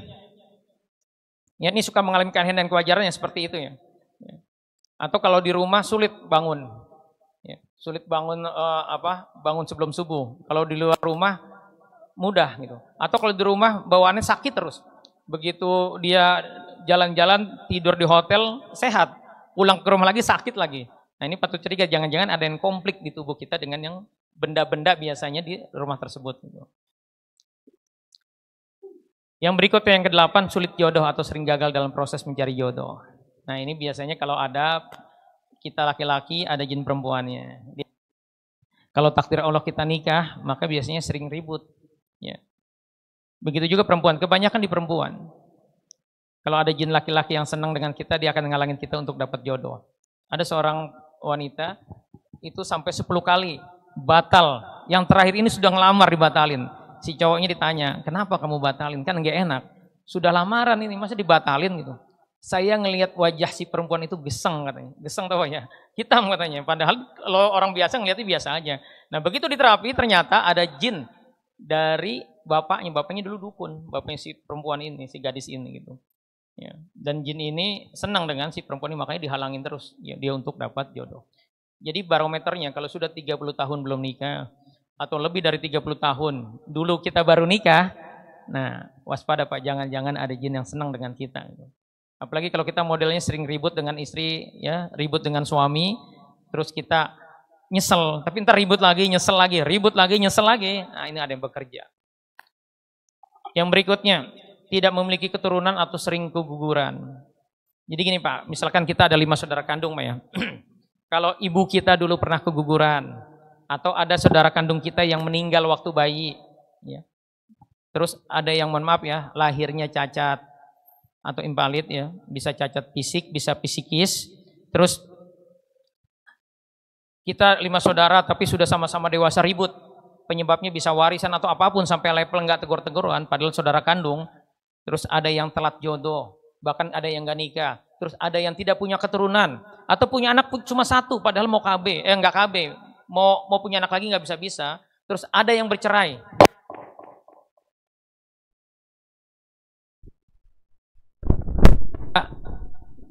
Ya, ini suka mengalami keanehan dan kewajaran yang seperti itu ya. Atau kalau di rumah sulit bangun. Ya, sulit bangun bangun sebelum subuh. Kalau di luar rumah mudah gitu. Atau kalau di rumah bawaannya sakit terus. Begitu dia jalan-jalan tidur di hotel sehat. pulang ke rumah lagi sakit lagi. Nah ini patut curiga, jangan-jangan ada yang konflik di tubuh kita dengan yang benda-benda biasanya di rumah tersebut. Yang berikutnya yang ke-8, sulit jodoh atau sering gagal dalam proses mencari jodoh. Nah ini biasanya kalau ada kita laki-laki, ada jin perempuannya. Kalau takdir Allah kita nikah, maka biasanya sering ribut. Ya. Begitu juga perempuan, kebanyakan di perempuan. Kalau ada jin laki-laki yang senang dengan kita, dia akan ngalangin kita untuk dapat jodoh. Ada seorang wanita, itu sampai 10 kali batal. Yang terakhir ini sudah ngelamar dibatalin. Si cowoknya ditanya, kenapa kamu batalin? Kan nggak enak. Sudah lamaran ini, masa dibatalin gitu. Saya ngelihat wajah si perempuan itu geseng katanya. Geseng tau ya, hitam katanya. Padahal kalau orang biasa ngelihatnya biasa aja. Nah begitu diterapi ternyata ada jin dari bapaknya. Bapaknya dulu dukun, bapaknya si perempuan ini, si gadis ini gitu. Ya. Dan jin ini senang dengan si perempuan ini, makanya dihalangin terus ya, dia untuk dapat jodoh. Jadi barometernya kalau sudah 30 tahun belum nikah, atau lebih dari 30 tahun, dulu kita baru nikah, nah waspada Pak, jangan-jangan ada jin yang senang dengan kita. Apalagi kalau kita modelnya sering ribut dengan istri, ya ribut dengan suami, terus kita nyesel, tapi ntar ribut lagi, nyesel lagi, ribut lagi, nyesel lagi, nah ini ada yang bekerja. Yang berikutnya, tidak memiliki keturunan atau sering keguguran. Jadi gini Pak, misalkan kita ada 5 saudara kandung Pak ya, kalau ibu kita dulu pernah keguguran, atau ada saudara kandung kita yang meninggal waktu bayi, ya. Terus ada yang mohon maaf ya, lahirnya cacat atau invalid ya, bisa cacat fisik, bisa psikis. Terus kita 5 saudara tapi sudah sama-sama dewasa ribut, penyebabnya bisa warisan atau apapun sampai level nggak tegur-teguran, padahal saudara kandung. Terus ada yang telat jodoh, bahkan ada yang nggak nikah. Terus ada yang tidak punya keturunan atau punya anak cuma 1, padahal mau KB, nggak KB. Mau punya anak lagi nggak bisa. Terus ada yang bercerai.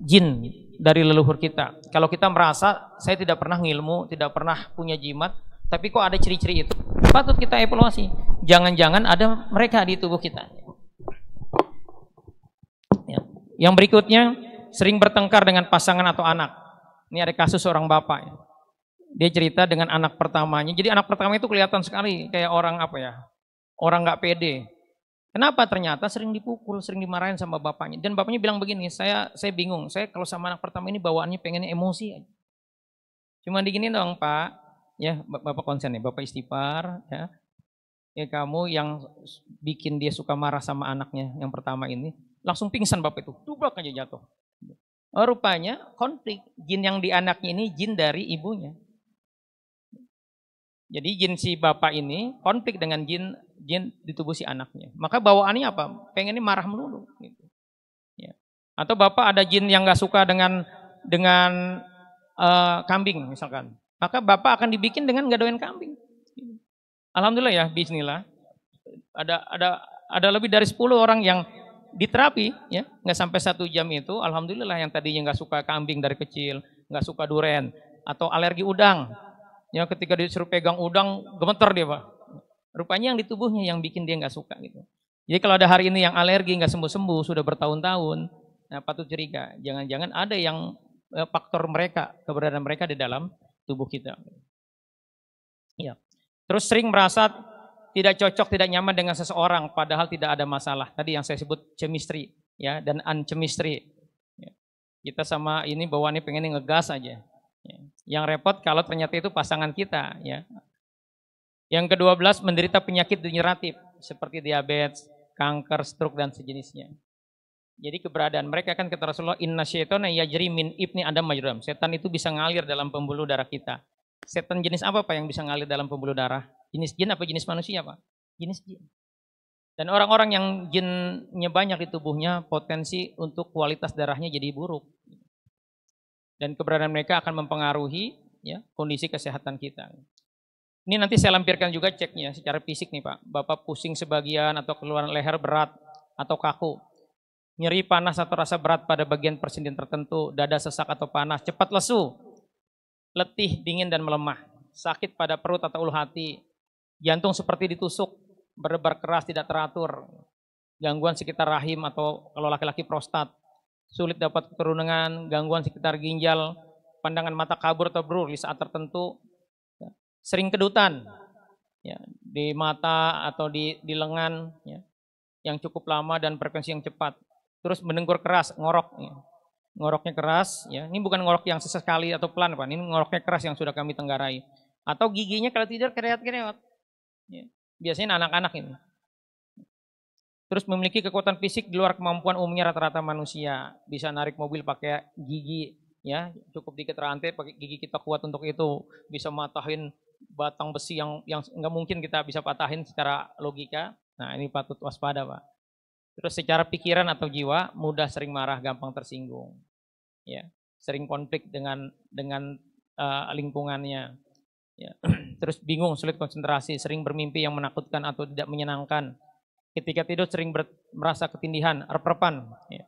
Jin dari leluhur kita. Kalau kita merasa saya tidak pernah ngilmu, tidak pernah punya jimat, tapi kok ada ciri-ciri itu, patut kita evaluasi. Jangan-jangan ada mereka di tubuh kita. Ya. Yang berikutnya, sering bertengkar dengan pasangan atau anak. Ini ada kasus seorang bapak ya. Dia cerita dengan anak pertamanya. Jadi anak pertama itu kelihatan sekali kayak orang apa ya? Orang nggak pede. Kenapa? Ternyata sering dipukul, sering dimarahin sama bapaknya. Dan bapaknya bilang begini, saya bingung. Saya kalau sama anak pertama ini bawaannya pengennya emosi aja. Cuma digini dong Pak, ya Bapak konsen ya, Bapak istighfar ya. Ya kamu yang bikin dia suka marah sama anaknya yang pertama ini, langsung pingsan Bapak itu, dublak aja jatuh. Oh, rupanya konflik, jin yang di anaknya ini jin dari ibunya. Jadi jin si bapak ini konflik dengan jin di tubuh si anaknya. Maka bawaannya apa? Pengennya marah melulu. Gitu. Ya. Atau bapak ada jin yang nggak suka dengan kambing misalkan. Maka bapak akan dibikin dengan nggak doyan kambing. Alhamdulillah ya, bismillah. Ada lebih dari 10 orang yang diterapi, ya nggak sampai 1 jam itu. Alhamdulillah yang tadinya nggak suka kambing dari kecil, nggak suka duren, atau alergi udang. Ya ketika disuruh pegang udang gemeter dia Pak. Rupanya yang di tubuhnya yang bikin dia nggak suka gitu. Jadi kalau ada hari ini yang alergi nggak sembuh-sembuh sudah bertahun-tahun, nah patut curiga. Jangan-jangan ada yang faktor mereka, keberadaan mereka di dalam tubuh kita. Ya. Terus sering merasa tidak cocok, tidak nyaman dengan seseorang, padahal tidak ada masalah. Tadi yang saya sebut chemistry, ya dan unchemistry. Ya. Kita sama ini bawaannya pengen ngegas aja. Ya. Yang repot kalau ternyata itu pasangan kita. Ya. Yang ke-12 menderita penyakit degeneratif seperti diabetes, kanker, stroke dan sejenisnya. Jadi keberadaan mereka kan kata Rasulullah, inna syaitana yajri min ibni adam majram. Setan itu bisa ngalir dalam pembuluh darah kita. Setan jenis apa Pak yang bisa ngalir dalam pembuluh darah? Jenis jin apa jenis manusia Pak? Jenis jin. Dan orang-orang yang jinnya banyak di tubuhnya potensi untuk kualitas darahnya jadi buruk. Dan keberadaan mereka akan mempengaruhi ya, kondisi kesehatan kita. Ini nanti saya lampirkan juga ceknya secara fisik nih Pak. Bapak pusing sebagian atau keluaran leher berat atau kaku. Nyeri panas atau rasa berat pada bagian persendian tertentu, dada sesak atau panas, cepat lesu, letih, dingin dan melemah, sakit pada perut atau ulu hati, jantung seperti ditusuk, berdebar keras tidak teratur, gangguan sekitar rahim atau kalau laki-laki prostat, sulit dapat keturunan, gangguan sekitar ginjal, pandangan mata kabur atau blur di saat tertentu, ya. Sering kedutan, ya, di mata atau di lengan, ya, yang cukup lama dan frekuensi yang cepat. Terus mendengkur keras, ngorok, ya. Ngoroknya keras, ya. Ini bukan ngorok yang sesekali atau pelan, Pak. Ini ngoroknya keras yang sudah kami tenggarai. Atau giginya kalau tidur kerewat-kerewat. Ya. Biasanya anak-anak ini. Terus memiliki kekuatan fisik di luar kemampuan umumnya rata-rata manusia. Bisa narik mobil pakai gigi, ya, cukup dikit rantai, pakai gigi kita kuat untuk itu. Bisa matahin batang besi yang nggak mungkin kita bisa patahin secara logika. Nah, ini patut waspada, Pak. Terus secara pikiran atau jiwa mudah sering marah, gampang tersinggung, ya, sering konflik dengan lingkungannya, ya. Terus bingung, sulit konsentrasi, sering bermimpi yang menakutkan atau tidak menyenangkan. Ketika tidur sering merasa ketindihan, rep-repan, ya.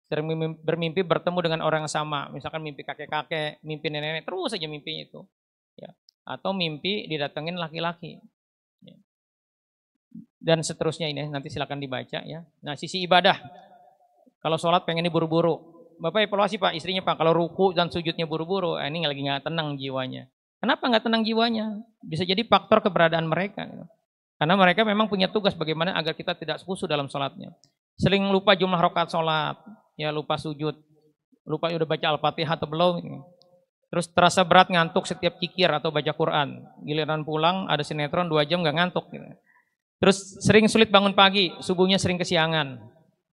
Sering bermimpi bertemu dengan orang yang sama, misalkan mimpi kakek-kakek, mimpi nenek-nenek, terus saja mimpinya itu, ya. Atau mimpi didatengin laki-laki, ya. Dan seterusnya ini nanti silakan dibaca, ya. Nah, sisi ibadah, kalau sholat pengen buru-buru, Bapak evaluasi Pak istrinya Pak, kalau ruku dan sujudnya buru-buru, ini lagi nggak tenang jiwanya. Kenapa nggak tenang jiwanya? Bisa jadi faktor keberadaan mereka, gitu. Karena mereka memang punya tugas bagaimana agar kita tidak khusyuk dalam sholatnya. Sering lupa jumlah rakaat sholat, ya, lupa sujud, lupa udah baca Al-Fatihah atau belum. Terus terasa berat ngantuk setiap kikir atau baca Quran. Giliran pulang ada sinetron 2 jam nggak ngantuk, gitu. Terus sering sulit bangun pagi, subuhnya sering kesiangan.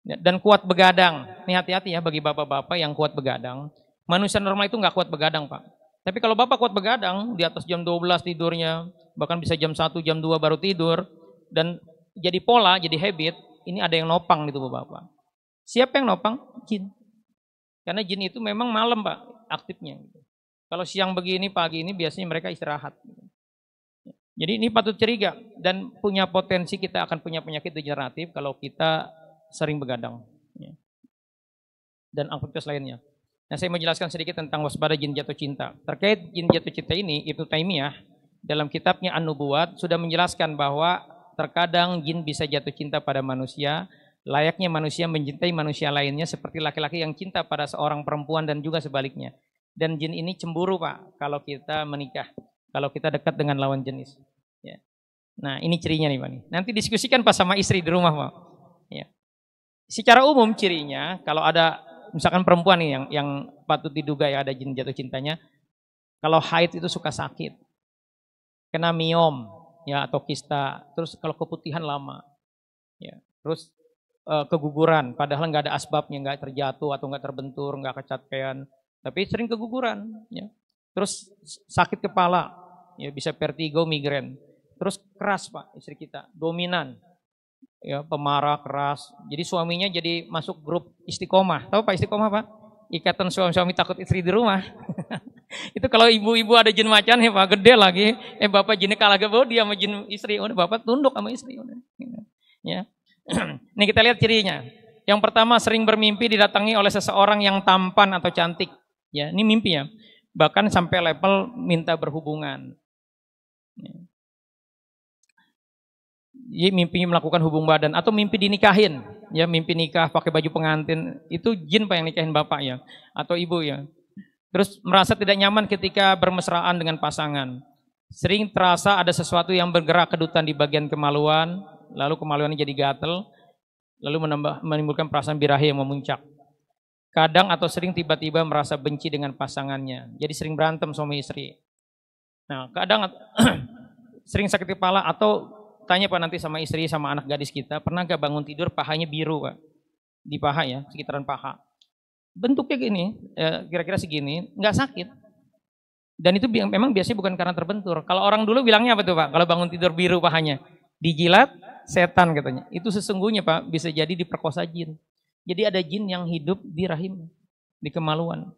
Dan kuat begadang. Ini hati-hati ya bagi bapak-bapak yang kuat begadang. Manusia normal itu nggak kuat begadang, Pak. Tapi kalau bapak kuat begadang, di atas jam 12 tidurnya, bahkan bisa jam 1, jam 2 baru tidur, dan jadi pola, jadi habit, ini ada yang nopang gitu bapak. Siapa yang nopang? Jin. Karena jin itu memang malam, Pak, aktifnya. Kalau siang begini, pagi ini biasanya mereka istirahat. Jadi ini patut curiga dan punya potensi kita akan punya penyakit degeneratif kalau kita sering begadang, ya. Dan aktivitas lainnya. Nah, saya mau jelaskan sedikit tentang waspada jin jatuh cinta. Terkait jin jatuh cinta ini, Ibnu Taimiyah dalam kitabnya An-Nubuwat sudah menjelaskan bahwa terkadang jin bisa jatuh cinta pada manusia, layaknya manusia mencintai manusia lainnya seperti laki-laki yang cinta pada seorang perempuan dan juga sebaliknya. Dan jin ini cemburu, Pak, kalau kita menikah. Kalau kita dekat dengan lawan jenis, ya. Nah, ini cirinya nih, Pak. Nanti diskusikan pas sama istri di rumah, Pak. Ya. Secara umum cirinya, kalau ada misalkan perempuan nih yang patut diduga ya ada jin jatuh cintanya, kalau haid itu suka sakit, kena miom, ya, atau kista, terus kalau keputihan lama, ya, terus keguguran, padahal nggak ada asbabnya, nggak terjatuh atau nggak terbentur, nggak kecapean, tapi sering keguguran, ya. Terus sakit kepala, ya, bisa vertigo, migrain. Terus keras, Pak, istri kita, dominan, ya, pemarah, keras. Jadi suaminya jadi masuk grup istiqomah. Tahu Pak istiqomah, Pak? Ikatan suami-suami takut istri di rumah. Itu kalau ibu-ibu ada jin macan, ya Pak, gede lagi. Bapak jinnya kalah gak dia sama jin istri. Udah Bapak tunduk sama istri. Udah. Ya. Ini kita lihat cirinya. Yang pertama, sering bermimpi didatangi oleh seseorang yang tampan atau cantik. Ya, ini mimpi ya. Bahkan sampai level minta berhubungan. Jadi mimpi melakukan hubungan badan atau mimpi dinikahin, ya, mimpi nikah pakai baju pengantin, itu jin Pak yang nikahin bapak ya atau ibu ya. Terus merasa tidak nyaman ketika bermesraan dengan pasangan. Sering terasa ada sesuatu yang bergerak kedutan di bagian kemaluan, lalu kemaluannya jadi gatel, lalu menimbulkan perasaan birahi yang memuncak. Kadang atau sering tiba-tiba merasa benci dengan pasangannya. Jadi sering berantem suami istri. Nah, kadang sering sakit kepala atau tanya Pak nanti sama istri sama anak gadis kita, pernah gak bangun tidur pahanya biru, Pak? Di paha ya, sekitaran paha. Bentuknya gini, kira-kira segini, nggak sakit. Dan itu memang biasanya bukan karena terbentur. Kalau orang dulu bilangnya apa tuh Pak? Kalau bangun tidur biru pahanya, dijilat setan katanya. Itu sesungguhnya Pak bisa jadi diperkosa jin. Jadi ada jin yang hidup di rahim, di kemaluan.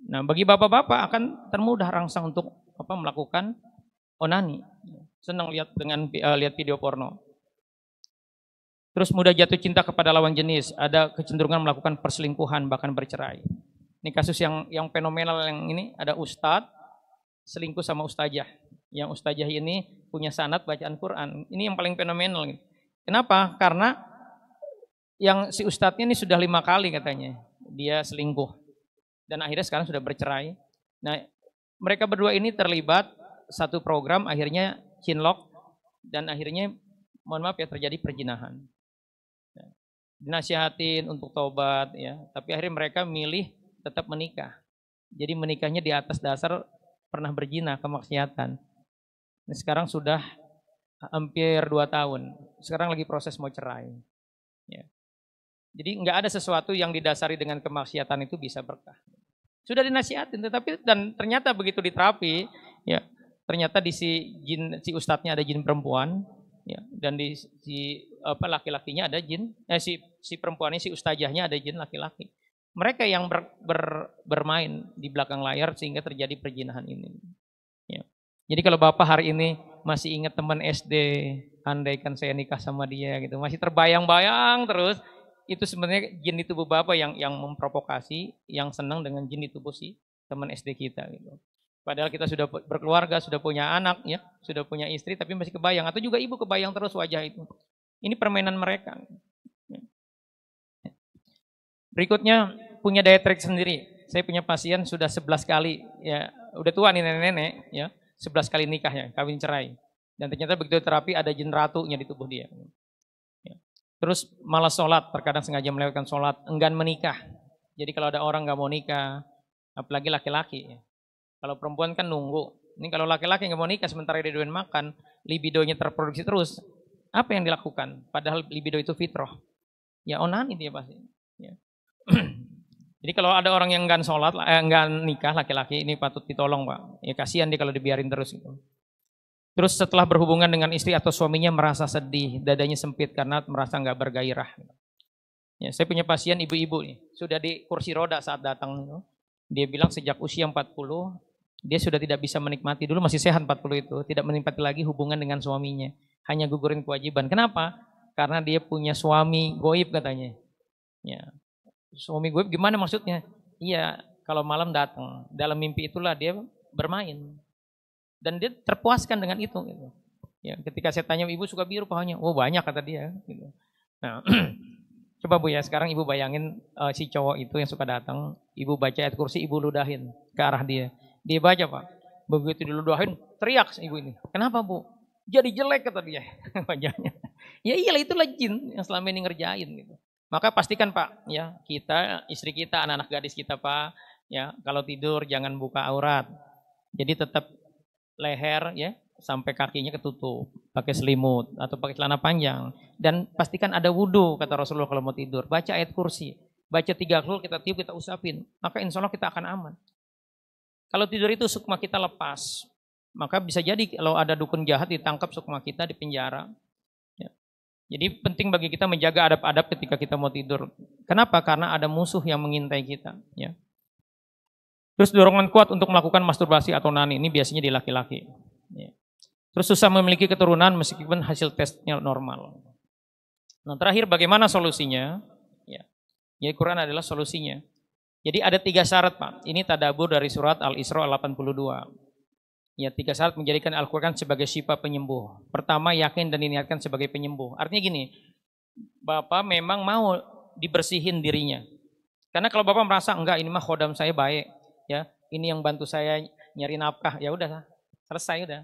Nah, bagi bapak-bapak akan termudah rangsang untuk melakukan onani. Senang lihat lihat video porno. Terus mudah jatuh cinta kepada lawan jenis, ada kecenderungan melakukan perselingkuhan bahkan bercerai. Ini kasus yang fenomenal yang ini, ada ustadz selingkuh sama ustazah. Yang ustazah ini punya sanad bacaan Quran. Ini yang paling fenomenal. Kenapa? Karena yang si ustadznya ini sudah 5 kali katanya. dia selingkuh. Dan akhirnya sekarang sudah bercerai. Nah, mereka berdua ini terlibat satu program, akhirnya cinlok, dan akhirnya, mohon maaf ya, terjadi perzinahan. Dinasihatin untuk tobat, ya, tapi akhirnya mereka milih tetap menikah. Jadi menikahnya di atas dasar pernah berzina, kemaksiatan. Nah, sekarang sudah hampir 2 tahun. Sekarang lagi proses mau cerai. Ya. Jadi nggak ada sesuatu yang didasari dengan kemaksiatan itu bisa berkah. Sudah dinasihatin, tetapi dan ternyata begitu diterapi, ya ternyata di si ustadznya ada jin perempuan, ya, dan di si laki-lakinya ada jin, si perempuannya si ustazahnya ada jin laki-laki. Mereka yang bermain di belakang layar sehingga terjadi perzinahan ini. Ya. Jadi kalau Bapak hari ini masih ingat teman SD, andaikan saya nikah sama dia gitu, masih terbayang-bayang terus. Itu sebenarnya jin di tubuh Bapak yang memprovokasi, yang senang dengan jin di tubuh si teman SD kita gitu. Padahal kita sudah berkeluarga, sudah punya anak, ya, sudah punya istri, tapi masih kebayang. Atau juga ibu kebayang terus wajah itu. Ini permainan mereka. Berikutnya punya daya tarik sendiri. Saya punya pasien sudah 11 kali, ya, udah tua nih nenek-nenek, ya, 11 kali nikahnya, kawin cerai. Dan ternyata begitu terapi ada jin ratunya di tubuh dia. Terus malas sholat, terkadang sengaja melewatkan sholat, enggan menikah. Jadi kalau ada orang nggak mau nikah, apalagi laki-laki. Kalau perempuan kan nunggu. Ini kalau laki-laki nggak mau nikah sementara dia doyan makan, libidonya terproduksi terus. Apa yang dilakukan? Padahal libido itu fitrah. Ya onani dia pasti. Ya. Jadi kalau ada orang yang enggan sholat, enggan nikah laki-laki, ini patut ditolong Pak. Ya kasihan dia kalau dibiarin terus gitu. Terus setelah berhubungan dengan istri atau suaminya merasa sedih, dadanya sempit karena merasa nggak bergairah. Ya, saya punya pasien ibu-ibu nih, sudah di kursi roda saat datang. Dia bilang sejak usia 40, dia sudah tidak bisa menikmati, dulu masih sehat 40 itu, tidak menikmati lagi hubungan dengan suaminya. Hanya gugurin kewajiban. Kenapa? Karena dia punya suami goib katanya. Ya. Suami goib gimana maksudnya? Iya, kalau malam datang, dalam mimpi itulah dia bermain. Dan dia terpuaskan dengan itu. Gitu. Ya, ketika saya tanya ibu suka biru pahanya, oh banyak kata dia. Gitu. Nah, coba Bu ya, sekarang ibu bayangin si cowok itu yang suka datang, ibu baca ayat kursi, ibu ludahin ke arah dia. Dia baca Pak, begitu diludahin, teriak ibu ini. Kenapa Bu? Jadi jelek kata dia wajahnya. Ya iyalah itulah jin yang selama ini ngerjain gitu. Maka pastikan Pak, ya kita, istri kita, anak-anak gadis kita Pak, ya kalau tidur jangan buka aurat. Jadi tetap leher ya sampai kakinya ketutup, pakai selimut atau pakai celana panjang dan pastikan ada wudhu kata Rasulullah kalau mau tidur. Baca ayat kursi, baca 3 kul kita tiup kita usapin, maka insya Allah kita akan aman. Kalau tidur itu sukma kita lepas, maka bisa jadi kalau ada dukun jahat ditangkap sukma kita di penjara. Ya. Jadi penting bagi kita menjaga adab-adab ketika kita mau tidur. Kenapa? Karena ada musuh yang mengintai kita. Ya. Terus dorongan kuat untuk melakukan masturbasi atau nani, ini biasanya di laki-laki. Ya. Terus susah memiliki keturunan meskipun hasil tesnya normal. Nah terakhir bagaimana solusinya? Ya. Jadi Quran adalah solusinya. Jadi ada 3 syarat Pak, ini tadabur dari surat Al-Isra 82. Ya 3 syarat menjadikan Al-Quran sebagai syifa penyembuh. Pertama yakin dan diniatkan sebagai penyembuh. Artinya gini, Bapak memang mau dibersihin dirinya. Karena kalau Bapak merasa enggak ini mah khodam saya baik. Ya, ini yang bantu saya nyari nafkah, ya udah selesai udah.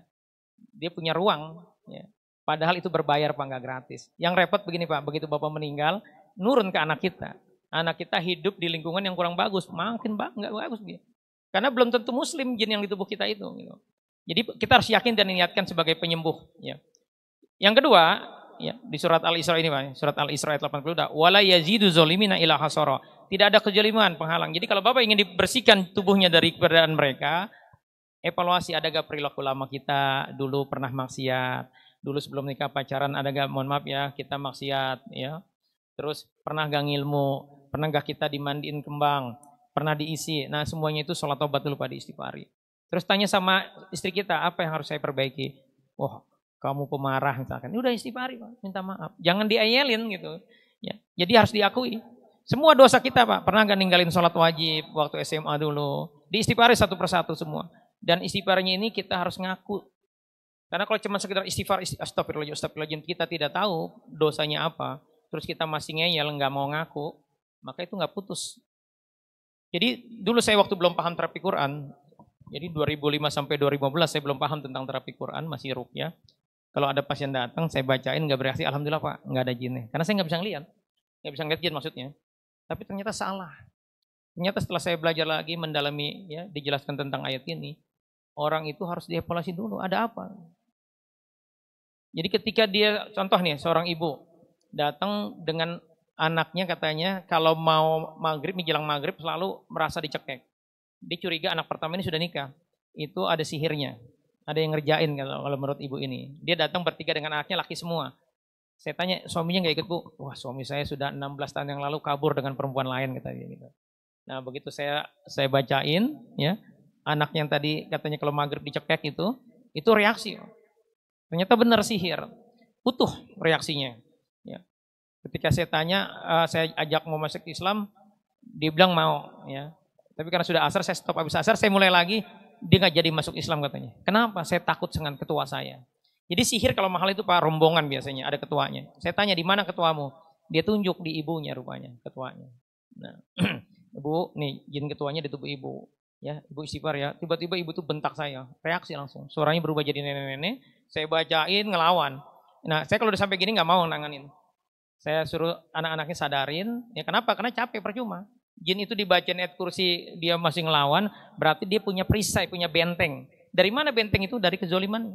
Dia punya ruang, ya. Padahal itu berbayar Pak, nggak gratis. Yang repot begini Pak, begitu Bapak meninggal, nurun ke anak kita. Anak kita hidup di lingkungan yang kurang bagus, makin nggak bagus dia. Karena belum tentu muslim jin yang di tubuh kita itu. Gitu. Jadi kita harus yakin dan niatkan sebagai penyembuh. Ya. Yang kedua, ya, di surat Al-Isra ini Pak, surat Al-Isra ayat 80, wala yazidu zolimina ila hasara. Tidak ada kejaliman penghalang. Jadi kalau Bapak ingin dibersihkan tubuhnya dari keberadaan mereka, evaluasi ada gak perilaku lama kita dulu pernah maksiat, dulu sebelum nikah pacaran ada gak, mohon maaf ya, kita maksiat ya. Terus pernah gak ngilmu, pernah gak kita dimandiin kembang, pernah diisi. Nah semuanya itu sholat tobat dulu pada istighfari. Terus tanya sama istri kita, apa yang harus saya perbaiki? Wah, kamu pemarah misalkan. Udah istighfari Pak, minta maaf. Jangan diayelin gitu. Ya. Jadi harus diakui. Semua dosa kita Pak, pernah gak ninggalin sholat wajib waktu SMA dulu. Diistighfari satu persatu semua. Dan istighfarnya ini kita harus ngaku. Karena kalau cuma sekedar istighfar, astagfirullahaladzim, kita tidak tahu dosanya apa. Terus kita masih ngeyel, gak mau ngaku. Maka itu gak putus. Jadi dulu saya waktu belum paham terapi Quran, jadi 2005 sampai 2015 saya belum paham tentang terapi Quran, masih ruqyah. Kalau ada pasien datang, saya bacain nggak bereaksi, alhamdulillah Pak, nggak ada jinnya. Karena saya nggak bisa ngeliat jin maksudnya. Tapi ternyata salah. Ternyata setelah saya belajar lagi, mendalami, ya, dijelaskan tentang ayat ini, orang itu harus dievaluasi dulu, ada apa? Jadi ketika dia, contoh nih, seorang ibu datang dengan anaknya katanya, kalau mau maghrib, menjelang maghrib selalu merasa dicekek. Dia curiga anak pertama ini sudah nikah. Itu ada sihirnya. Ada yang ngerjain kalau menurut ibu ini. Dia datang bertiga dengan anaknya laki semua. Saya tanya, suaminya nggak ikut Bu? Wah, suami saya sudah 16 tahun yang lalu kabur dengan perempuan lain kata dia gitu. Nah, begitu saya bacain ya, anak yang tadi katanya kalau maghrib dicekek itu reaksi. Ternyata benar sihir. Utuh reaksinya. Ya. Ketika saya tanya, saya ajak mau masuk Islam, dia bilang mau ya. Tapi karena sudah asar, saya stop habis asar, saya mulai lagi, dia nggak jadi masuk Islam katanya. Kenapa? Saya takut dengan ketua saya. Jadi sihir kalau mahal itu Pak, rombongan biasanya, ada ketuanya. Saya tanya, di mana ketuamu? Dia tunjuk di ibunya rupanya, ketuanya. Nah, ibu, nih jin ketuanya di tubuh ibu. Ya, ibu istighfar ya. Tiba-tiba ibu tuh bentak saya, reaksi langsung. Suaranya berubah jadi nenek-nenek, saya bacain, ngelawan. Nah, saya kalau udah sampai gini nggak mau nanganin. Saya suruh anak-anaknya sadarin, ya kenapa? Karena capek, percuma. Jin itu dibacain ayat kursi, dia masih ngelawan, berarti dia punya perisai, punya benteng. Dari mana benteng itu? Dari kezoliman.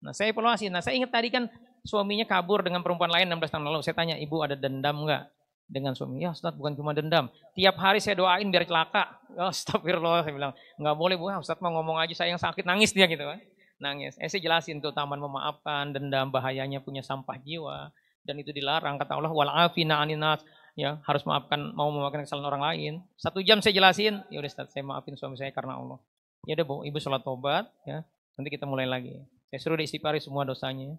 Nah, saya evaluasi. Nah, saya ingat tadi kan suaminya kabur dengan perempuan lain 16 tahun lalu. Saya tanya, ibu ada dendam enggak dengan suami? Ya Ustaz, bukan cuma dendam. Tiap hari saya doain biar celaka. Oh, astagfirullah, saya bilang. Enggak boleh Bu, Ustaz mau ngomong aja saya yang sakit, nangis dia gitu kan. Nangis. Saya jelasin tuh taman memaafkan, dendam, bahayanya punya sampah jiwa. Dan itu dilarang, kata Allah, wal'afina aninas. Ya, harus maafkan, mau memaafkan kesalahan orang lain. 1 jam saya jelasin, ya udah Ustaz, saya maafin suami saya karena Allah. Ya udah Bu, ibu sholat tobat, ya. Nanti kita mulai lagi. Saya suruh diistighfari semua dosanya.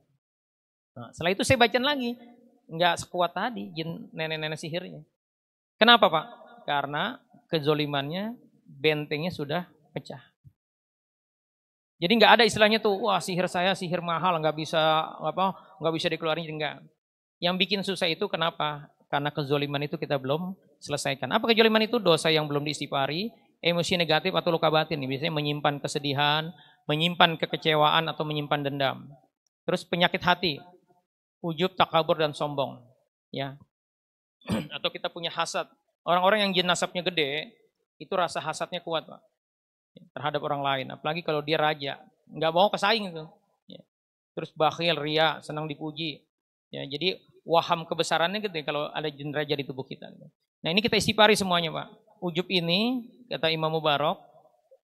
Nah, setelah itu saya bacain lagi. Enggak sekuat tadi jin nenek-nenek sihirnya. Kenapa Pak? Karena kezolimannya, bentengnya sudah pecah. Jadi nggak ada istilahnya tuh, wah sihir saya sihir mahal, nggak bisa dikeluarin, enggak. Yang bikin susah itu kenapa? Karena kezoliman itu kita belum selesaikan. Apa kezoliman itu? Dosa yang belum diistighfari, emosi negatif atau luka batin. Biasanya menyimpan kesedihan, menyimpan kekecewaan atau menyimpan dendam. Terus penyakit hati, ujub, takabur dan sombong, ya. Atau kita punya hasad. Orang-orang yang jin nasabnya gede, itu rasa hasadnya kuat, Pak, terhadap orang lain. Apalagi kalau dia raja, nggak mau kesaing itu. Ya. Terus bakhil, ria, senang dipuji. Ya, jadi waham kebesarannya gede kalau ada jin raja di tubuh kita. Nah ini kita istighfari semuanya Pak. Ujub ini, kata Imam Mubarak,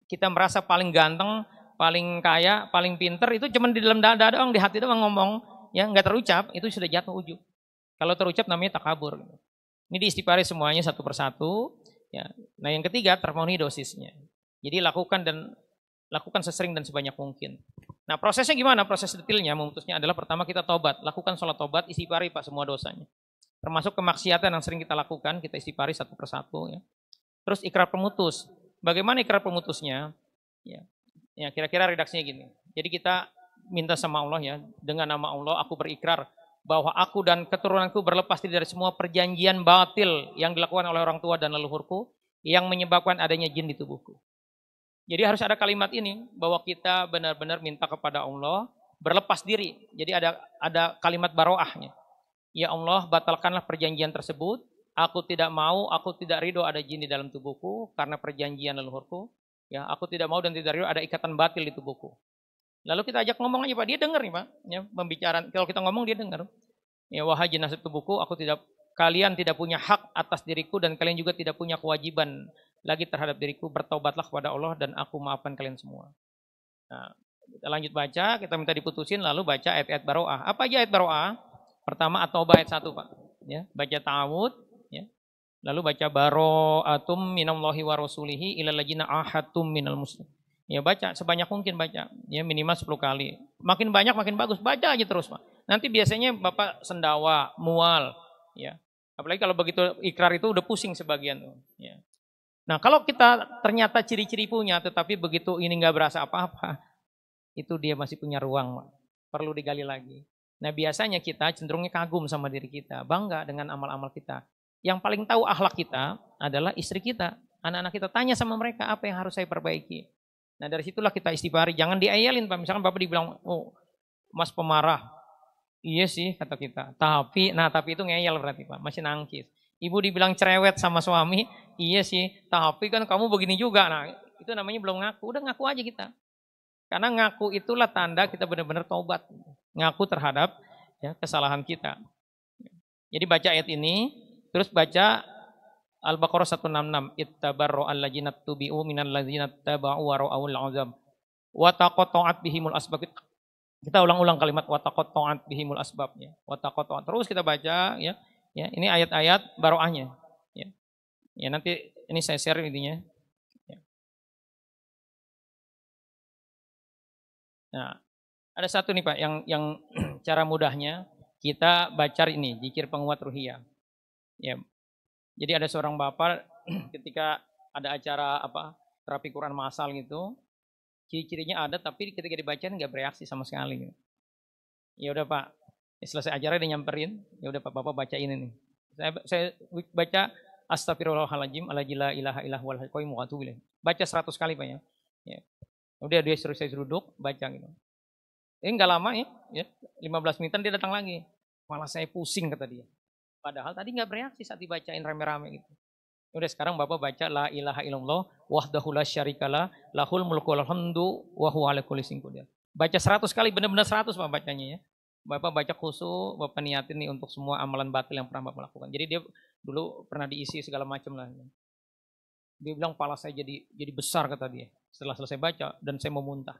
kita merasa paling ganteng, paling kaya, paling pinter, itu cuma di dalam dada doang, di hati doang ngomong, ya nggak terucap, itu sudah jatuh ujub. Kalau terucap namanya takabur. Ini diistighfari semuanya satu persatu. Ya. Nah yang ketiga, terpenuhi dosisnya. Jadi lakukan sesering dan sebanyak mungkin. Nah prosesnya gimana? Proses detailnya, memutusnya adalah pertama kita tobat. Lakukan sholat tobat, istighfari Pak semua dosanya. Termasuk kemaksiatan yang sering kita lakukan, kita istighfari satu persatu. Ya. Terus ikrar pemutus. Bagaimana ikrar pemutusnya? Ya, kira-kira redaksinya gini. Jadi kita minta sama Allah ya, dengan nama Allah aku berikrar bahwa aku dan keturunanku berlepas diri dari semua perjanjian batil yang dilakukan oleh orang tua dan leluhurku yang menyebabkan adanya jin di tubuhku. Jadi harus ada kalimat ini bahwa kita benar-benar minta kepada Allah berlepas diri. Jadi ada kalimat baroahnya. Ya Allah, batalkanlah perjanjian tersebut. Aku tidak mau, aku tidak ridho ada jin di dalam tubuhku karena perjanjian leluhurku. Ya, aku tidak mau dan tidak ridho ada ikatan batil di tubuhku. Lalu kita ajak ngomong aja Pak, dia dengar nih Pak. Ya, pembicaraan, kalau kita ngomong dia dengar. Ya wahai jin nasib tubuhku, kalian tidak punya hak atas diriku dan kalian juga tidak punya kewajiban lagi terhadap diriku. Bertaubatlah kepada Allah dan aku maafkan kalian semua. Nah, kita lanjut baca, kita minta diputusin lalu baca ayat-ayat baroah. Apa aja ayat baroah? Pertama at-taubah ayat 1 Pak. Ya, baca ta'awud, ya. Lalu baca baro'atum minallahi wa rasulihi ilal ladzina ahadtum minal muslim. Ya baca sebanyak mungkin baca, ya minimal 10 kali. Makin banyak makin bagus, baca aja terus Pak. Nanti biasanya Bapak sendawa, mual, ya. Apalagi kalau begitu ikrar itu udah pusing sebagian tuh, ya. Nah, kalau kita ternyata ciri-ciri punya tetapi begitu ini nggak berasa apa-apa, itu dia masih punya ruang, Pak. Perlu digali lagi. Nah, biasanya kita cenderungnya kagum sama diri kita, bangga dengan amal-amal kita. Yang paling tahu akhlak kita adalah istri kita, Anak-anak kita tanya sama mereka apa yang harus saya perbaiki. Nah dari situlah kita istighfari. Jangan diayalin Pak. Misalkan Bapak dibilang, oh Mas pemarah. Iya sih kata kita. Tapi itu ngeyel berarti Pak. Masih nangkis. Ibu dibilang cerewet sama suami. Iya sih. Tapi kan kamu begini juga. Nah itu namanya belum ngaku. Udah ngaku aja kita. Karena ngaku itulah tanda kita benar-benar taubat. Ngaku terhadap ya, kesalahan kita. Jadi baca ayat ini. Terus baca Al-Baqarah 166, ittabarra alladzina tubi'u minal ladzina taba'u wa ra'awul 'azab wa taqatta'at bihimul asbab. Kita ulang-ulang kalimat wa taqatta'at bihimul asbab ya. Wa taqatta'at. Terus kita baca ya. Ya, ini ayat-ayat baroahnya ya. Ya nanti ini saya share intinya. Ya. Nah, ada satu nih Pak yang cara mudahnya kita baca ini zikir penguat ruhiyah. Ya. Jadi ada seorang bapak ketika ada acara terapi Quran massal gitu, ciri-cirinya ada tapi ketika dibacain nggak bereaksi sama sekali. Gitu. Ya udah Pak, selesai acara dia nyamperin, ya udah Pak Bapak bacain ini. Saya baca Astagfirullahaladzim aladzim ilaha illallah wal haqqi wa atubu ilaih. Baca 100 kali Pak ya. Ya. Udah dia suruh saya duduk baca gitu. Ini nggak lama ya 15 menitan dia datang lagi. Malah saya pusing kata dia. Padahal tadi nggak bereaksi saat dibacain rame-rame gitu. Udah sekarang Bapak baca la ilaha illallah wahdahu la syarikalah lahul mulku wal hamdu wa huwa ala kulli syai'in qadir. Baca 100 kali benar-benar 100 Pak bacanya ya. Bapak baca khusyuk, Bapak niatin nih untuk semua amalan batil yang pernah Bapak lakukan. Jadi dia dulu pernah diisi segala macam lah. Dia bilang kepala saya jadi besar kata dia. Setelah selesai baca dan saya mau muntah.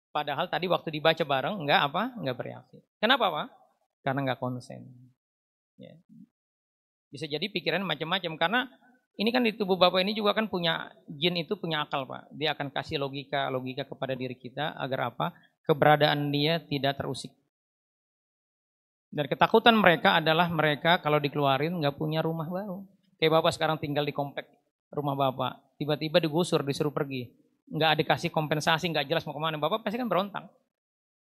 Padahal tadi waktu dibaca bareng enggak bereaksi. Kenapa Pak? Karena enggak konsen. Ya. Bisa jadi pikiran macam-macam karena ini kan di tubuh Bapak ini juga kan punya jin itu punya akal Pak. Dia akan kasih logika kepada diri kita agar apa? Keberadaan dia tidak terusik. Dan ketakutan mereka adalah mereka kalau dikeluarin nggak punya rumah baru. Kayak Bapak sekarang tinggal di komplek rumah Bapak, tiba-tiba digusur disuruh pergi, nggak dikasih kompensasi, nggak jelas mau kemana, Bapak pasti kan berontak.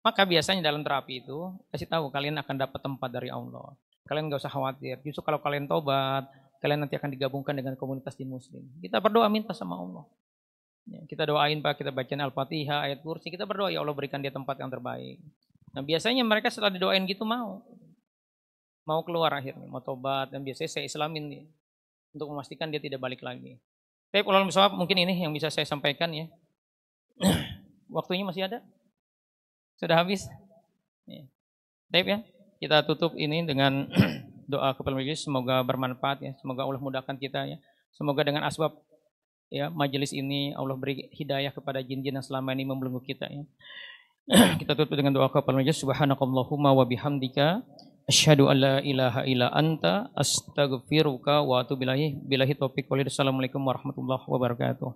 Maka biasanya dalam terapi itu kasih tahu kalian akan dapat tempat dari Allah. Kalian gak usah khawatir. Justru kalau kalian tobat, kalian nanti akan digabungkan dengan komunitas di Muslim. Kita berdoa minta sama Allah. Ya, kita doain Pak, kita bacain Al-Fatihah, ayat kursi. Kita berdoa ya Allah berikan dia tempat yang terbaik. Nah biasanya mereka setelah didoain gitu mau keluar akhirnya, mau tobat. Dan biasanya saya islamin dia untuk memastikan dia tidak balik lagi. Tapi kalau misalnya mungkin ini yang bisa saya sampaikan ya. Waktunya masih ada? Sudah habis? Ya. Baik ya. Kita tutup ini dengan doa kepada majelis, semoga bermanfaat ya, semoga Allah mudahkan kita ya. Semoga dengan asbab ya majelis ini Allah beri hidayah kepada jin-jin yang selama ini membelenggu kita ya. Kita tutup dengan doa kepada majelis, subhanakallahumma wa bihamdika asyhadu an la ilaha illa anta astaghfiruka wa atubu ilaik. Billahi taufik wal hidayah. Assalamualaikum warahmatullahi wabarakatuh.